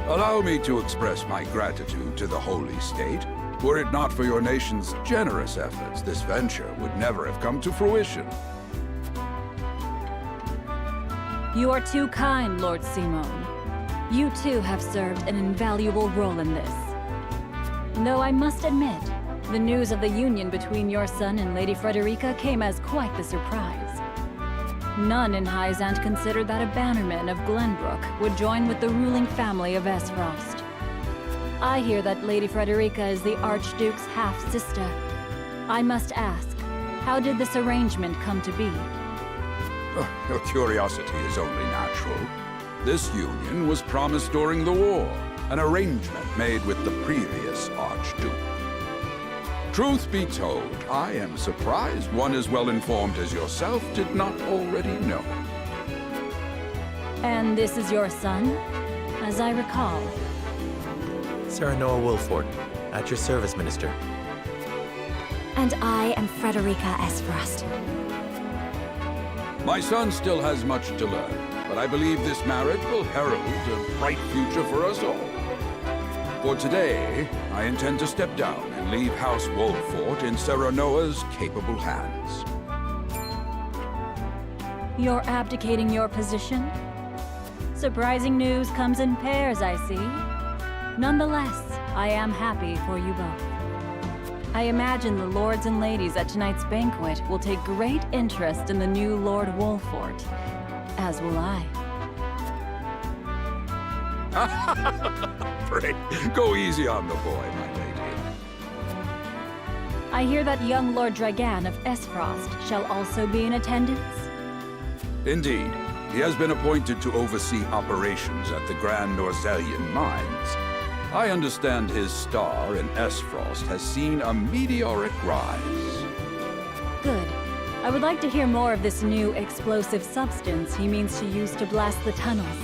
Allow me to express my gratitude to the Holy State. Were it not for your nation's generous efforts, this venture would never have come to fruition. You are too kind, Lord Simon. You too have served an invaluable role in this. Though I must admit, the news of the union between your son and Lady Frederica came as quite the surprise. None in Hyzant considered that a bannerman of Glenbrook would join with the ruling family of Esfrost. I hear that Lady Frederica is the Archduke's half-sister. I must ask, how did this arrangement come to be? Your curiosity is only natural. This union was promised during the war, an arrangement made with the previous Archduke. Truth be told, I am surprised one as well informed as yourself did not already know. And this is your son, as I recall. Serenoa Wolffort, at your service, Minister. And I am Frederica Esfrost. My son still has much to learn, but I believe this marriage will herald a bright future for us all. For today, I intend to step down and leave House Wolffort in Serenoa's capable hands. You're abdicating your position? Surprising news comes in pairs, I see. Nonetheless, I am happy for you both. I imagine the lords and ladies at tonight's banquet will take great interest in the new Lord Wolffort, as will I. Pray, go easy on the boy, my lady. I hear that young Lord Dragan of Esfrost shall also be in attendance? Indeed. He has been appointed to oversee operations at the Grand Norzelian mines. I understand his star in Esfrost has seen a meteoric rise. Good. I would like to hear more of this new explosive substance he means to use to blast the tunnels.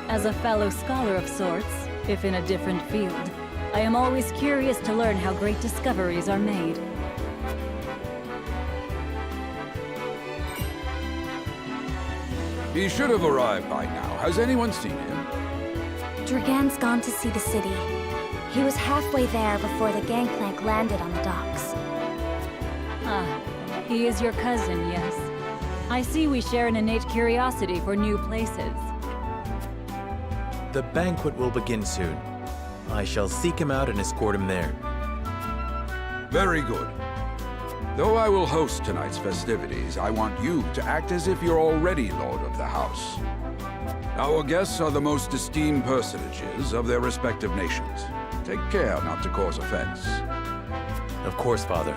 As a fellow scholar of sorts, if in a different field, I am always curious to learn how great discoveries are made. He should have arrived by now. Has anyone seen him? Dragan's gone to see the city. He was halfway there before the gangplank landed on the docks. Ah, he is your cousin, yes. I see we share an innate curiosity for new places. The banquet will begin soon. I shall seek him out and escort him there. Very good. Though I will host tonight's festivities, I want you to act as if you're already Lord of the House. Our guests are the most esteemed personages of their respective nations. Take care not to cause offense. Of course, Father.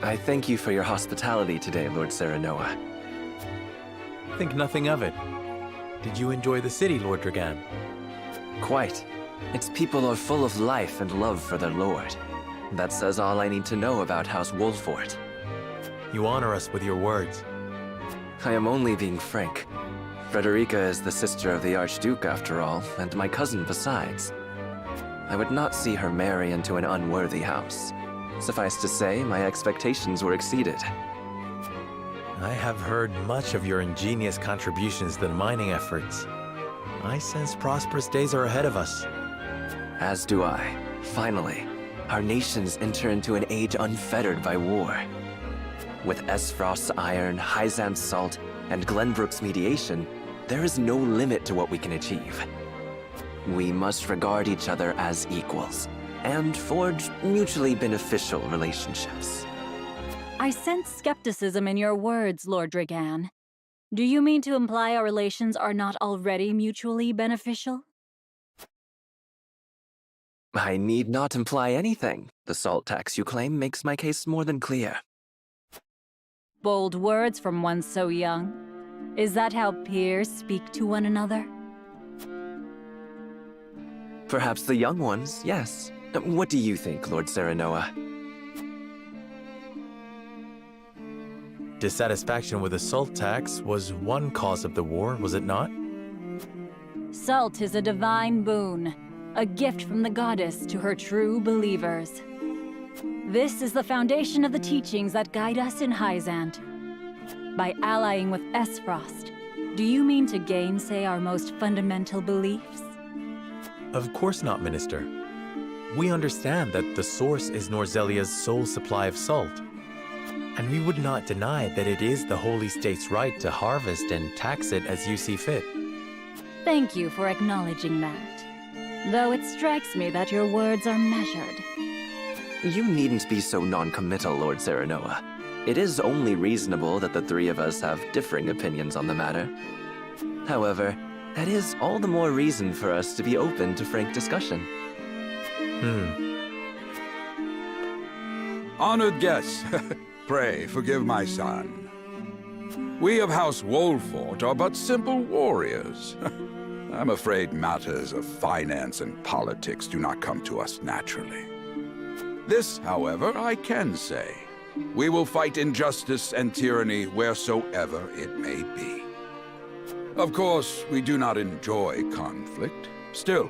I thank you for your hospitality today, Lord Serenoa. Think nothing of it. Did you enjoy the city, Lord Dragan? Quite. Its people are full of life and love for their lord. That says all I need to know about House Wolfort. You honor us with your words. I am only being frank. Frederica is the sister of the Archduke, after all, and my cousin besides. I would not see her marry into an unworthy house. Suffice to say, my expectations were exceeded. I have heard much of your ingenious contributions to the mining efforts. I sense prosperous days are ahead of us. As do I. Finally, our nations enter into an age unfettered by war. With Esfrost's iron, Hyzant's salt, and Glenbrook's mediation, there is no limit to what we can achieve. We must regard each other as equals, and forge mutually beneficial relationships. I sense skepticism in your words, Lord Dragan. Do you mean to imply our relations are not already mutually beneficial? I need not imply anything. The salt tax you claim makes my case more than clear. Bold words from one so young. Is that how peers speak to one another? Perhaps the young ones, yes. What do you think, Lord Serenoa? Dissatisfaction with the salt tax was one cause of the war, was it not? Salt is a divine boon, a gift from the goddess to her true believers. This is the foundation of the teachings that guide us in Hyzant. By allying with Esfrost, do you mean to gainsay our most fundamental beliefs? Of course not, Minister. We understand that the source is Norzelia's sole supply of salt. And we would not deny that it is the Holy State's right to harvest and tax it as you see fit. Thank you for acknowledging that. Though it strikes me that your words are measured. You needn't be so non-committal, Lord Serenoa. It is only reasonable that the three of us have differing opinions on the matter. However, that is all the more reason for us to be open to frank discussion. Honored guests, pray forgive my son. We of House Wolfort are but simple warriors. I'm afraid matters of finance and politics do not come to us naturally. This, however, I can say. We will fight injustice and tyranny wheresoever it may be. Of course, we do not enjoy conflict. Still,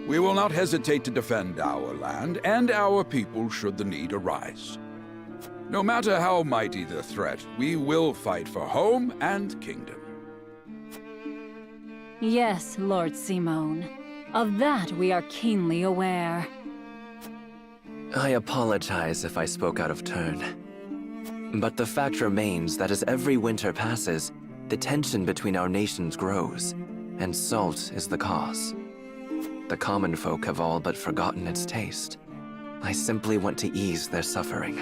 we will not hesitate to defend our land and our people should the need arise. No matter how mighty the threat, we will fight for home and kingdom. Yes, Lord Simone. Of that we are keenly aware. I apologize if I spoke out of turn. But the fact remains that as every winter passes, the tension between our nations grows, and salt is the cause. The common folk have all but forgotten its taste. I simply want to ease their suffering.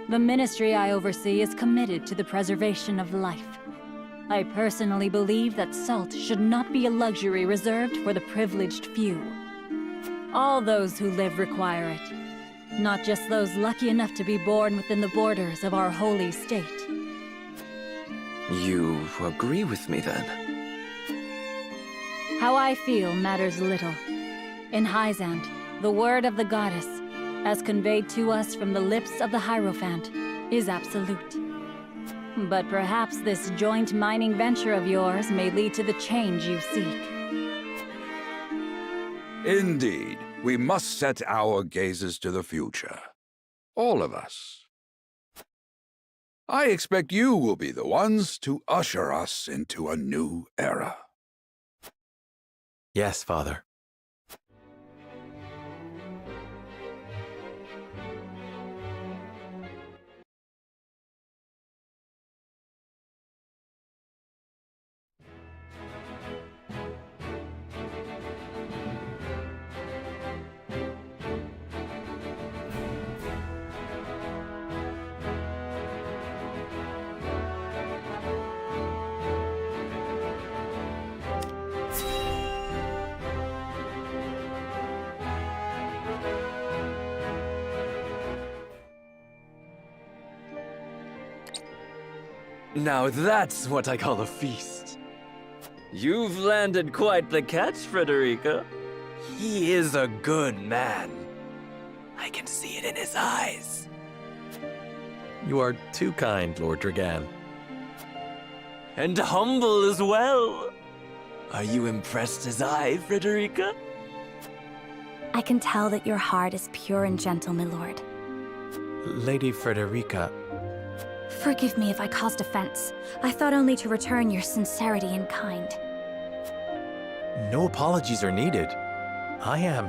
The ministry I oversee is committed to the preservation of life. I personally believe that salt should not be a luxury reserved for the privileged few. All those who live require it, not just those lucky enough to be born within the borders of our holy state. You agree with me, then? How I feel matters little. In Hyzant, the word of the goddess, as conveyed to us from the lips of the Hierophant, is absolute. But perhaps this joint mining venture of yours may lead to the change you seek. Indeed, we must set our gazes to the future. All of us. I expect you will be the ones to usher us into a new era. Yes, Father. Now that's what I call a feast. You've landed quite the catch, Frederica. He is a good man. I can see it in his eyes. You are too kind, Lord Dragan. And humble as well. Are you impressed as I, Frederica? I can tell that your heart is pure and gentle, my lord. Lady Frederica, Forgive me if I caused offense. I thought only to return your sincerity and kind. no apologies are needed. I am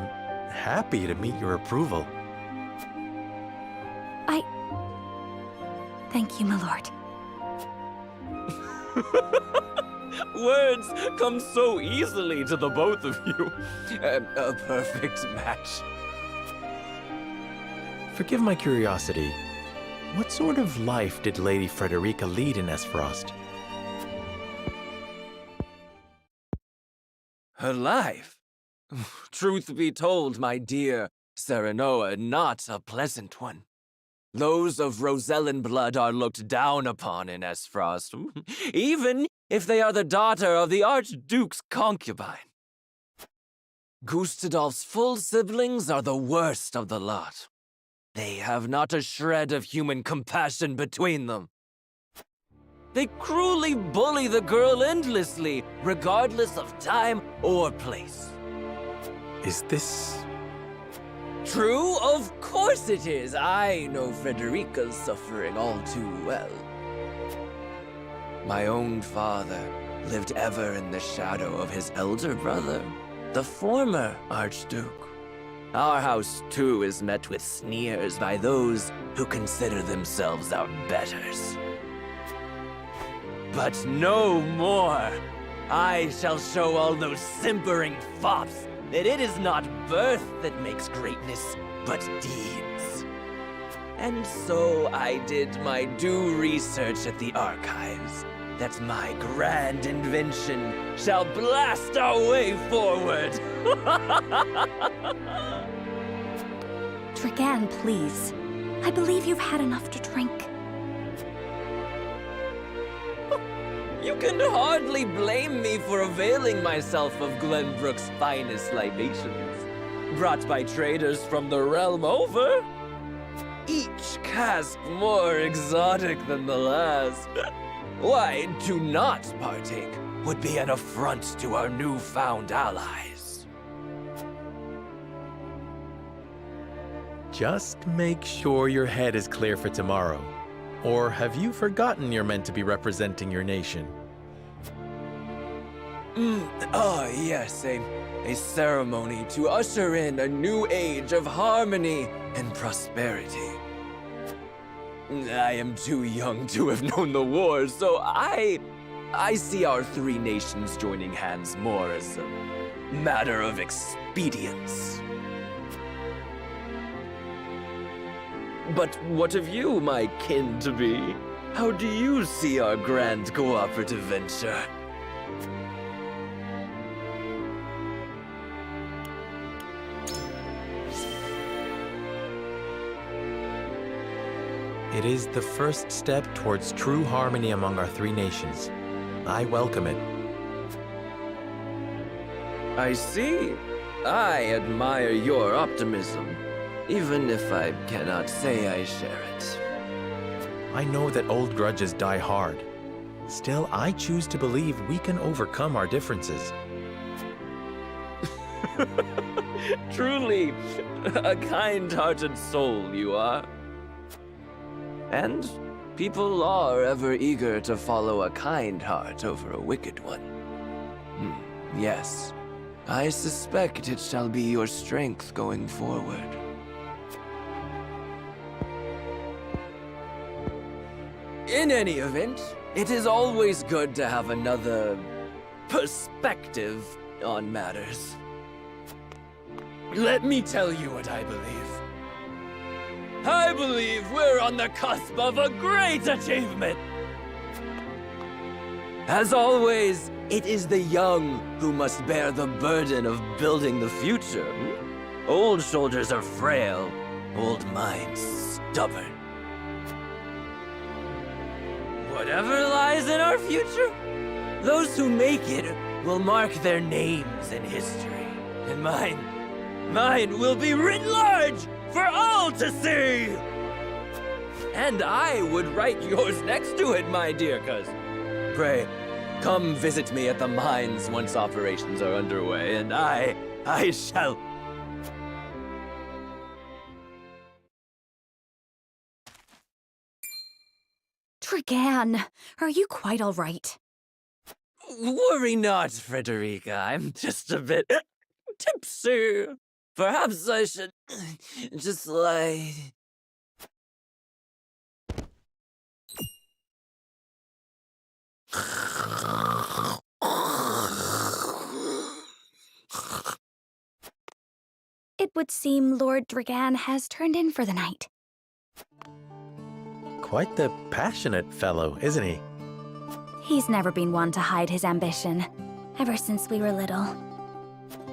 happy to meet your approval. Thank you, my lord. Words come so easily to the both of you. A perfect match. Forgive my curiosity. What sort of life did Lady Frederica lead in Esfrost? Her life? Truth be told, my dear Serenoa, not a pleasant one. Those of Rosellan blood are looked down upon in Esfrost, even if they are the daughter of the Archduke's concubine. Gustadolf's full siblings are the worst of the lot. They have not a shred of human compassion between them. They cruelly bully the girl endlessly, regardless of time or place. Is this... True? Of course it is. I know Frederica's suffering all too well. My own father lived ever in the shadow of his elder brother, the former Archduke. Our house, too, is met with sneers by those who consider themselves our betters. But no more! I shall show all those simpering fops that it is not birth that makes greatness, but deeds. And so I did my due research at the archives, that my grand invention shall blast our way forward. Dragan, please. I believe you've had enough to drink. You can hardly blame me for availing myself of Glenbrook's finest libations, brought by traders from the realm over. Each cask more exotic than the last. Why, to not partake would be an affront to our newfound allies. Just make sure your head is clear for tomorrow. Or have you forgotten you're meant to be representing your nation? Yes, a ceremony to usher in a new age of harmony and prosperity. I am too young to have known the war, so I see our three nations joining hands more as a matter of expedience. But what of you, my kin-to-be? How do you see our grand cooperative venture? It is the first step towards true harmony among our three nations. I welcome it. I see. I admire your optimism, even if I cannot say I share it. I know that old grudges die hard. Still, I choose to believe we can overcome our differences. Truly, a kind-hearted soul you are. And people are ever eager to follow a kind heart over a wicked one. Yes, I suspect it shall be your strength going forward. In any event, it is always good to have another perspective on matters. Let me tell you what I believe. I believe we're on the cusp of a great achievement! As always, it is the young who must bear the burden of building the future. Old shoulders are frail, old minds stubborn. Whatever lies in our future, those who make it will mark their names in history. And mine will be written large for all to see! And I would write yours next to it, my dear cousin. Pray, come visit me at the mines once operations are underway, and I shall... Dragan, are you quite all right? Worry not, Frederica. I'm just a bit tipsy. Perhaps I should just lie... It would seem Lord Dragan has turned in for the night. Quite the passionate fellow, isn't he? He's never been one to hide his ambition, ever since we were little.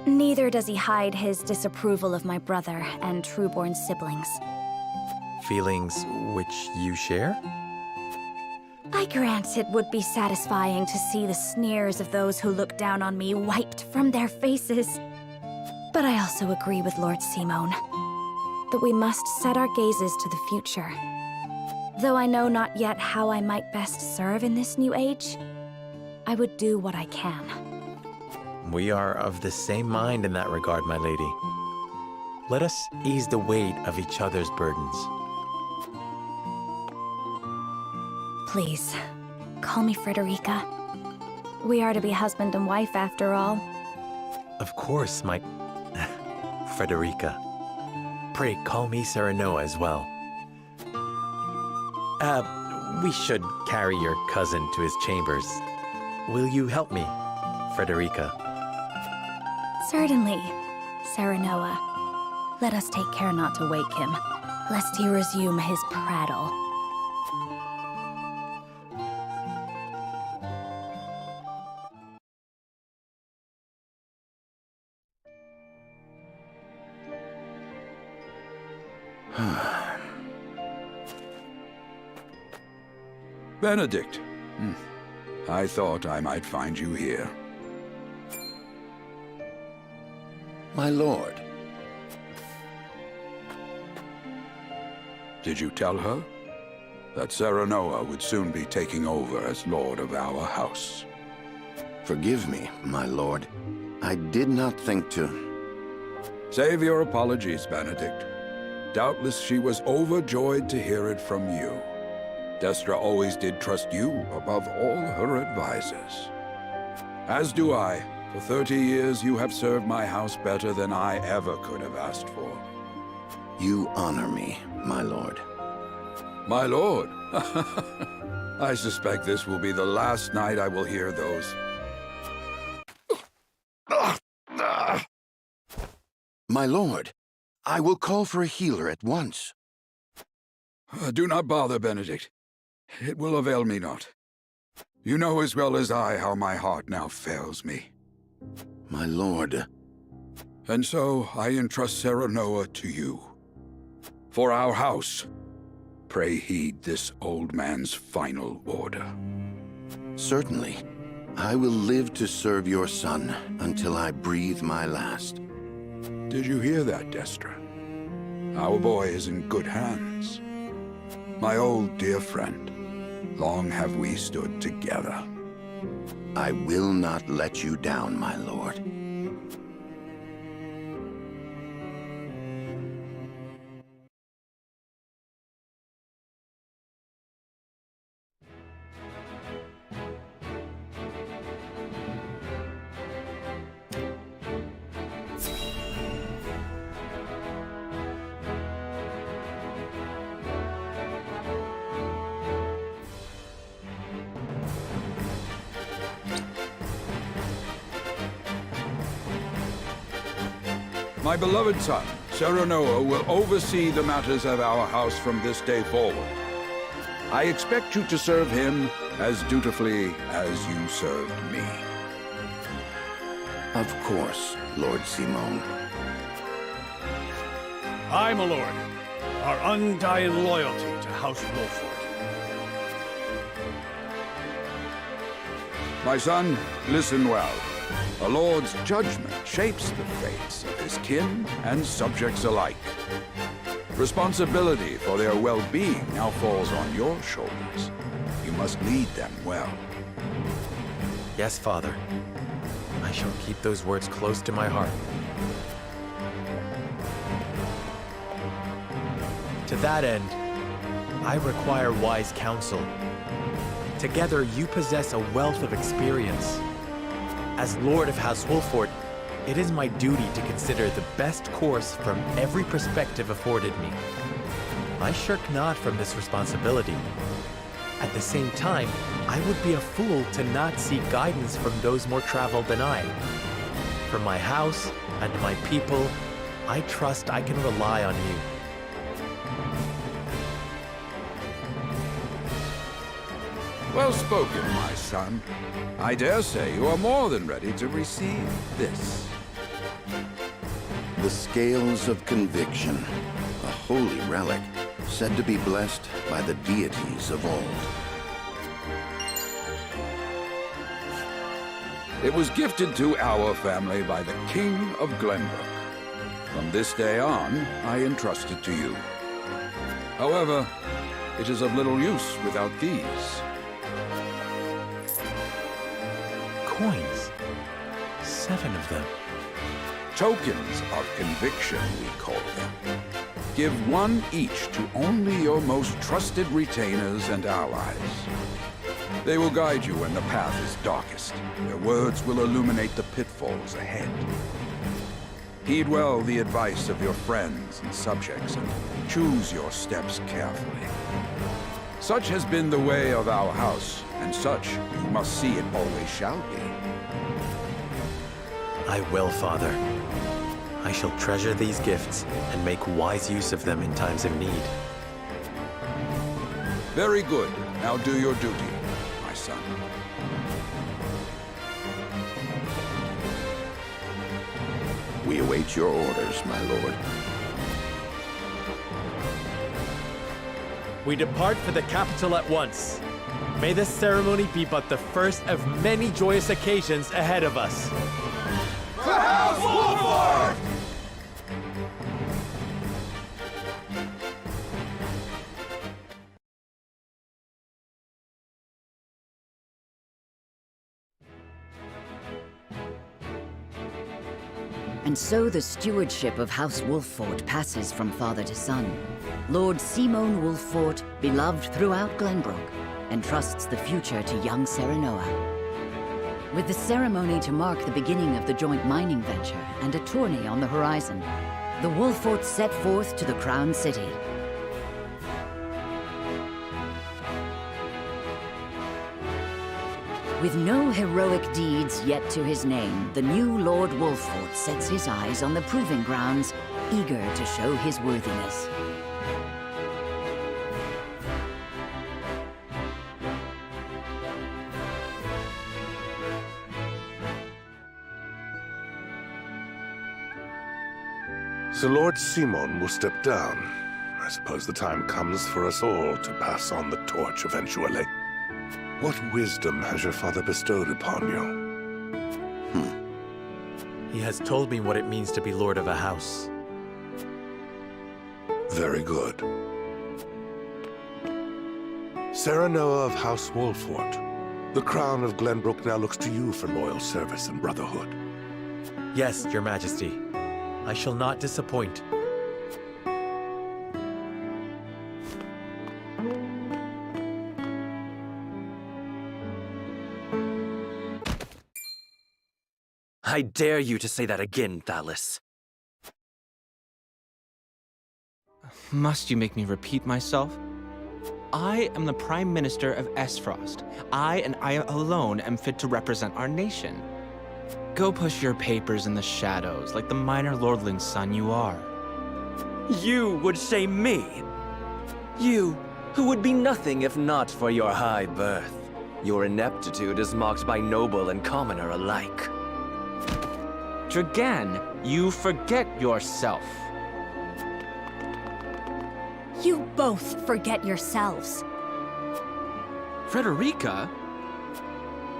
Neither does he hide his disapproval of my brother and true-born siblings. Feelings which you share? I grant it would be satisfying to see the sneers of those who look down on me wiped from their faces. But I also agree with Lord Simone that we must set our gazes to the future. Though I know not yet how I might best serve in this new age, I would do what I can. We are of the same mind in that regard, my lady. Let us ease the weight of each other's burdens. Please, call me Frederica. We are to be husband and wife after all. Of course, my... Frederica. Pray call me Serenoa as well. We should carry your cousin to his chambers. Will you help me, Frederica? Certainly, Serenoa. Let us take care not to wake him, lest he resume his prattle. Benedict. I thought I might find you here. My lord. Did you tell her that Serenoa would soon be taking over as lord of our house? Forgive me, my lord. I did not think to... Save your apologies, Benedict. Doubtless she was overjoyed to hear it from you. Destra always did trust you above all her advisors. As do I. For 30 years you have served my house better than I ever could have asked for. You honor me, my lord. My lord? I suspect this will be the last night I will hear those. My lord, I will call for a healer at once. Do not bother, Benedict. It will avail me not. You know as well as I how my heart now fails me. My lord. And so I entrust Serenoa to you. For our house, pray heed this old man's final order. Certainly. I will live to serve your son until I breathe my last. Did you hear that, Destra? Our boy is in good hands. My old dear friend, long have we stood together. I will not let you down, my lord. My beloved son, Serenoa, will oversee the matters of our house from this day forward. I expect you to serve him as dutifully as you served me. Of course, Lord Simone. Aye, my lord. Our undying loyalty to House Wolford. My son, listen well. A lord's judgment shapes the fates of his kin and subjects alike. Responsibility for their well-being now falls on your shoulders. You must lead them well. Yes, Father. I shall keep those words close to my heart. To that end, I require wise counsel. Together, you possess a wealth of experience. As Lord of House Wolffort, it is my duty to consider the best course from every perspective afforded me. I shirk not from this responsibility. At the same time, I would be a fool to not seek guidance from those more traveled than I. For my house and my people, I trust I can rely on you. Well spoken, my son. I dare say you are more than ready to receive this. The Scales of Conviction, a holy relic, said to be blessed by the deities of old. It was gifted to our family by the King of Glenbrook. From this day on, I entrust it to you. However, it is of little use without these. Coins. 7 of them. Tokens of conviction, we call them. Give one each to only your most trusted retainers and allies. They will guide you when the path is darkest. Their words will illuminate the pitfalls ahead. Heed well the advice of your friends and subjects, and choose your steps carefully. Such has been the way of our house, and such you must see it always shall be. I will, Father. I shall treasure these gifts and make wise use of them in times of need. Very good. Now do your duty, my son. We await your orders, my lord. We depart for the capital at once. May this ceremony be but the first of many joyous occasions ahead of us. To House Wolffort! And so the stewardship of House Wolffort passes from father to son. Lord Simon Wolffort, beloved throughout Glenbrook, entrusts the future to young Serenoa. With the ceremony to mark the beginning of the joint mining venture and a tourney on the horizon, the Wolfforts set forth to the Crown City. With no heroic deeds yet to his name, the new Lord Wolffort sets his eyes on the proving grounds, eager to show his worthiness. So Lord Simon will step down. I suppose the time comes for us all to pass on the torch eventually. What wisdom has your father bestowed upon you? He has told me what it means to be lord of a house. Very good. Serenoa of House Wolffort, the crown of Glenbrook now looks to you for loyal service and brotherhood. Yes, Your Majesty. I shall not disappoint. I dare you to say that again, Thalis. Must you make me repeat myself? I am the Prime Minister of Esfrost. I and I alone am fit to represent our nation. Go push your papers in the shadows like the minor lordling's son you are. You would shame me. You, who would be nothing if not for your high birth. Your ineptitude is mocked by noble and commoner alike. Dragan, you forget yourself. You both forget yourselves. Frederica?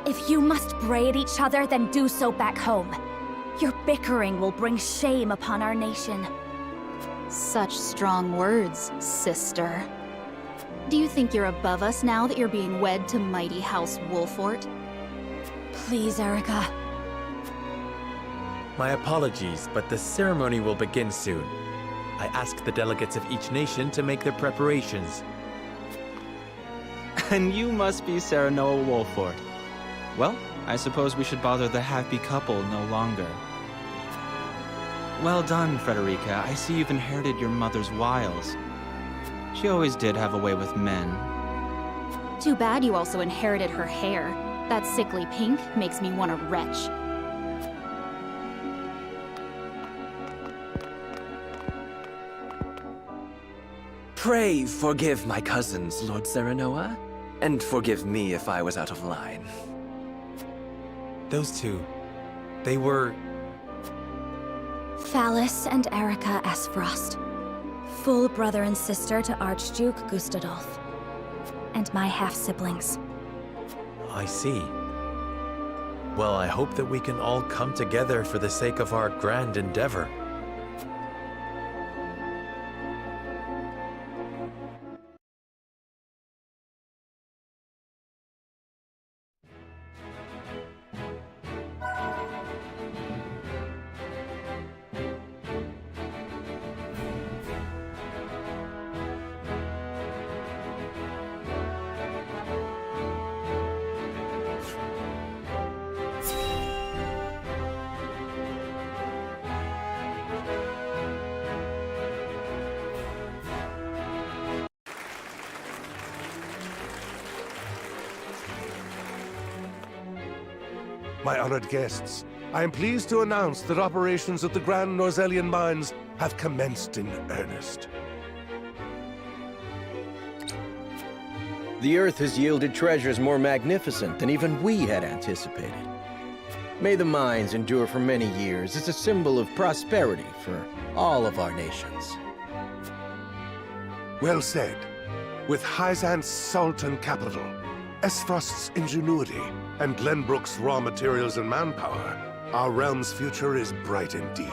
If you must braid each other, then do so back home. Your bickering will bring shame upon our nation. Such strong words, sister. Do you think you're above us now that you're being wed to mighty House Wolfort? Please, Erica. My apologies, but the ceremony will begin soon. I ask the delegates of each nation to make their preparations. And you must be Serenoa Wolfort. Well, I suppose we should bother the happy couple no longer. Well done, Frederica. I see you've inherited your mother's wiles. She always did have a way with men. Too bad you also inherited her hair. That sickly pink makes me want to retch. Pray forgive my cousins, Lord Serenoa, and forgive me if I was out of line. Those two, they were... Phallus and Erica Esfrost. Full brother and sister to Archduke Gustadolf. And my half-siblings. I see. Well, I hope that we can all come together for the sake of our grand endeavor. My honored guests, I am pleased to announce that operations at the Grand Norzelian Mines have commenced in earnest. The Earth has yielded treasures more magnificent than even we had anticipated. May the mines endure for many years as a symbol of prosperity for all of our nations. Well said. With Hyzant's salt and capital, Esfrost's ingenuity, and Glenbrook's raw materials and manpower, our realm's future is bright indeed.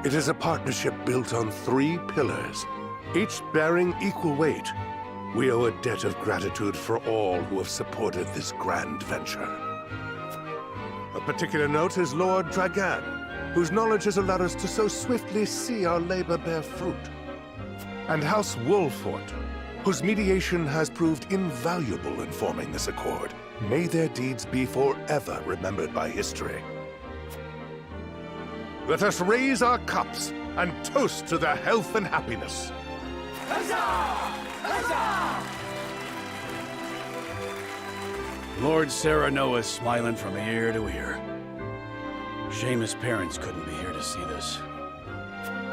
It is a partnership built on 3 pillars, each bearing equal weight. We owe a debt of gratitude for all who have supported this grand venture. A particular note is Lord Dragan, whose knowledge has allowed us to so swiftly see our labor bear fruit. And House Wolfort, whose mediation has proved invaluable in forming this accord. May their deeds be forever remembered by history. Let us raise our cups and toast to their health and happiness. Huzzah! Huzzah! Lord Serenoa is smiling from ear to ear. Shame his parents couldn't be here to see this.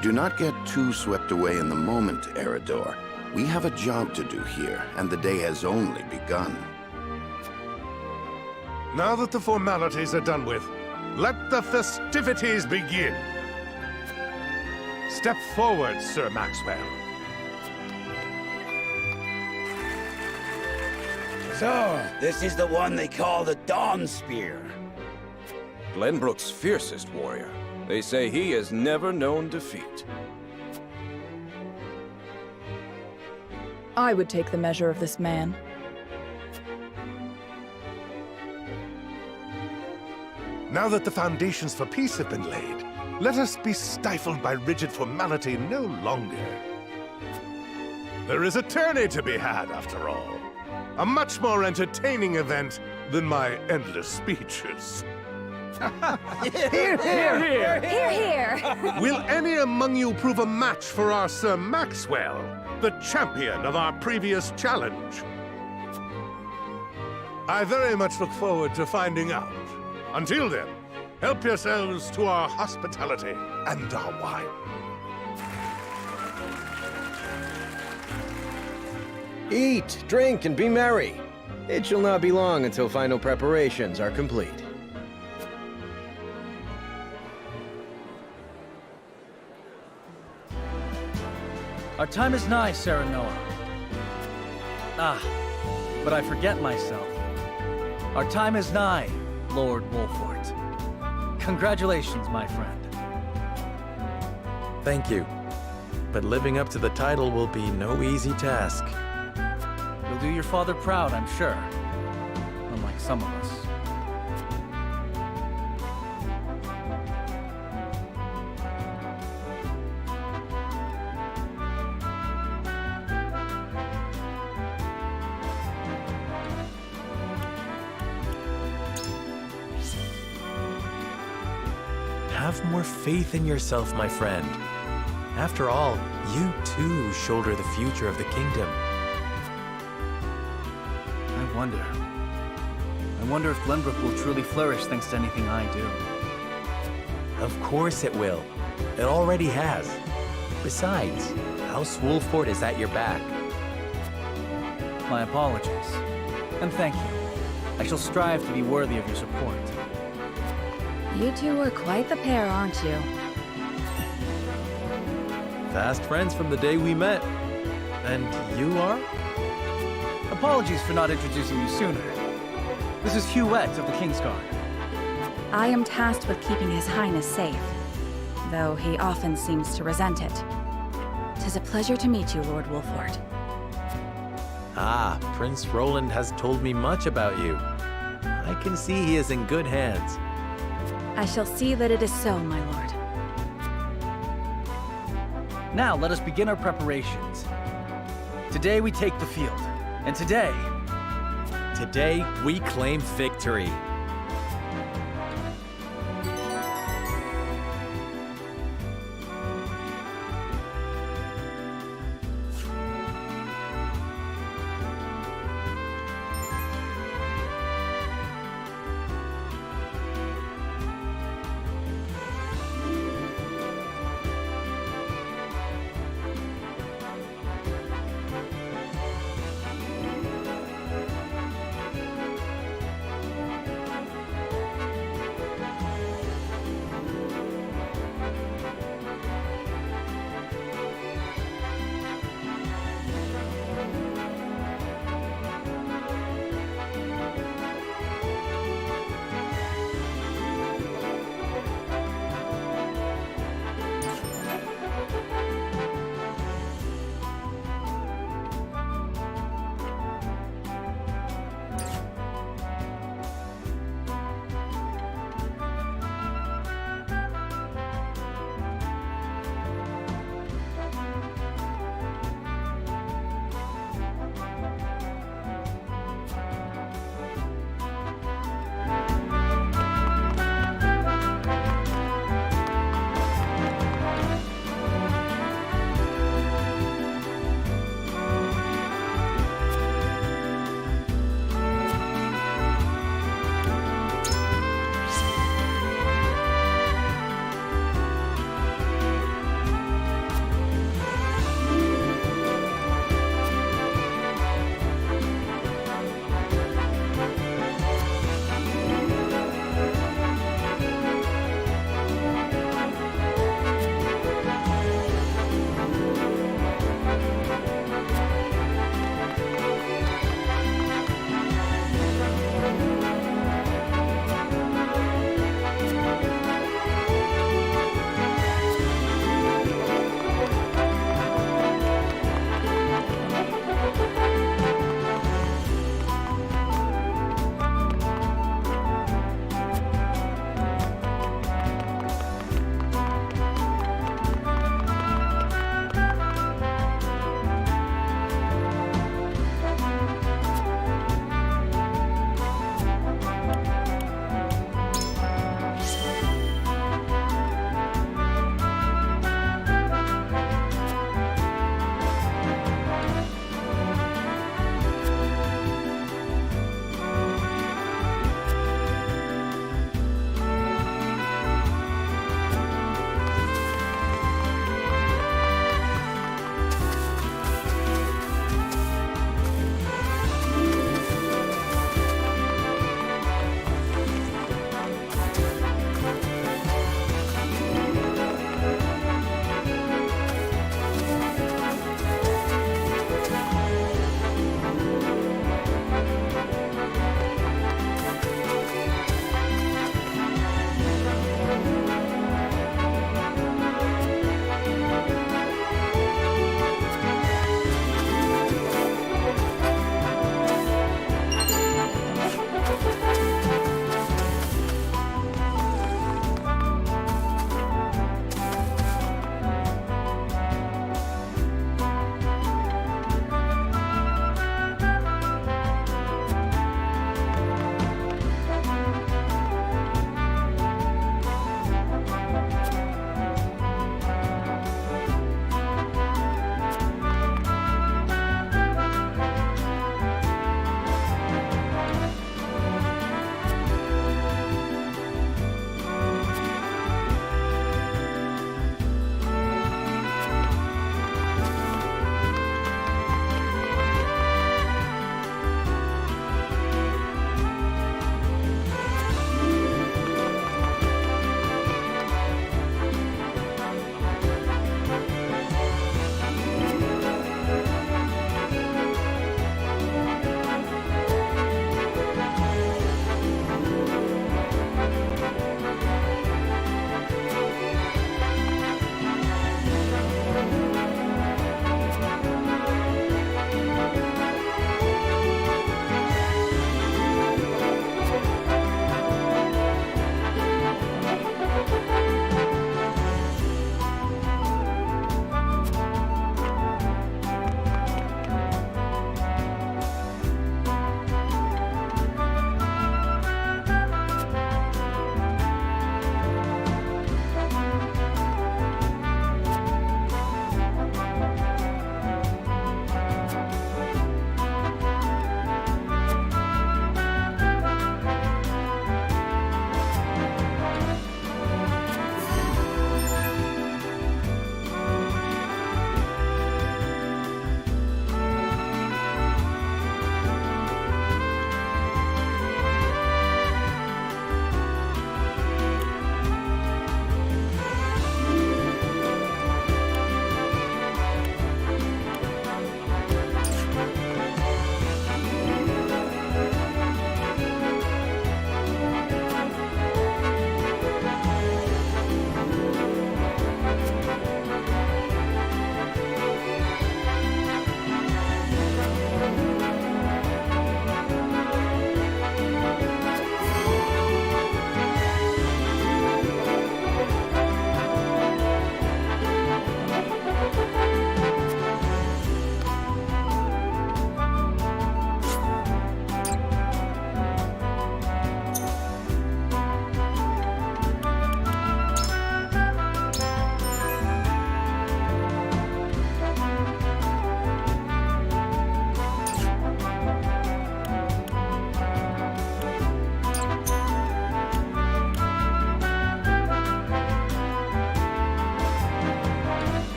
Do not get too swept away in the moment, Eridor. We have a job to do here, and the day has only begun. Now that the formalities are done with, let the festivities begin. Step forward, Sir Maxwell. So, this is the one they call the Dawn Spear. Glenbrook's fiercest warrior. They say he has never known defeat. I would take the measure of this man. Now that the foundations for peace have been laid, let us be stifled by rigid formality no longer. There is a tourney to be had, after all. A much more entertaining event than my endless speeches. Hear, hear! Hear, hear! Will any among you prove a match for our Sir Maxwell, the champion of our previous challenge? I very much look forward to finding out. Until then, help yourselves to our hospitality and our wine. Eat, drink, and be merry. It shall not be long until final preparations are complete. Our time is nigh, Serenoa. Ah, but I forget myself. Our time is nigh, Lord Wolfort. Congratulations, my friend. Thank you. But living up to the title will be no easy task. You'll do your father proud, I'm sure. Unlike some of us. Have more faith in yourself, my friend. After all, you too shoulder the future of the kingdom. I wonder if Glenbrook will truly flourish thanks to anything I do. Of course it will. It already has. Besides, House Wolfort is at your back. My apologies. And thank you. I shall strive to be worthy of your support. You two are quite the pair, aren't you? Fast friends from the day we met. And you are? Apologies for not introducing you sooner. This is Huette of the Kingsguard. I am tasked with keeping His Highness safe, though he often seems to resent it. 'Tis a pleasure to meet you, Lord Wolfort. Ah, Prince Roland has told me much about you. I can see he is in good hands. I shall see that it is so, my lord. Now let us begin our preparations. Today we take the field, and today we claim victory.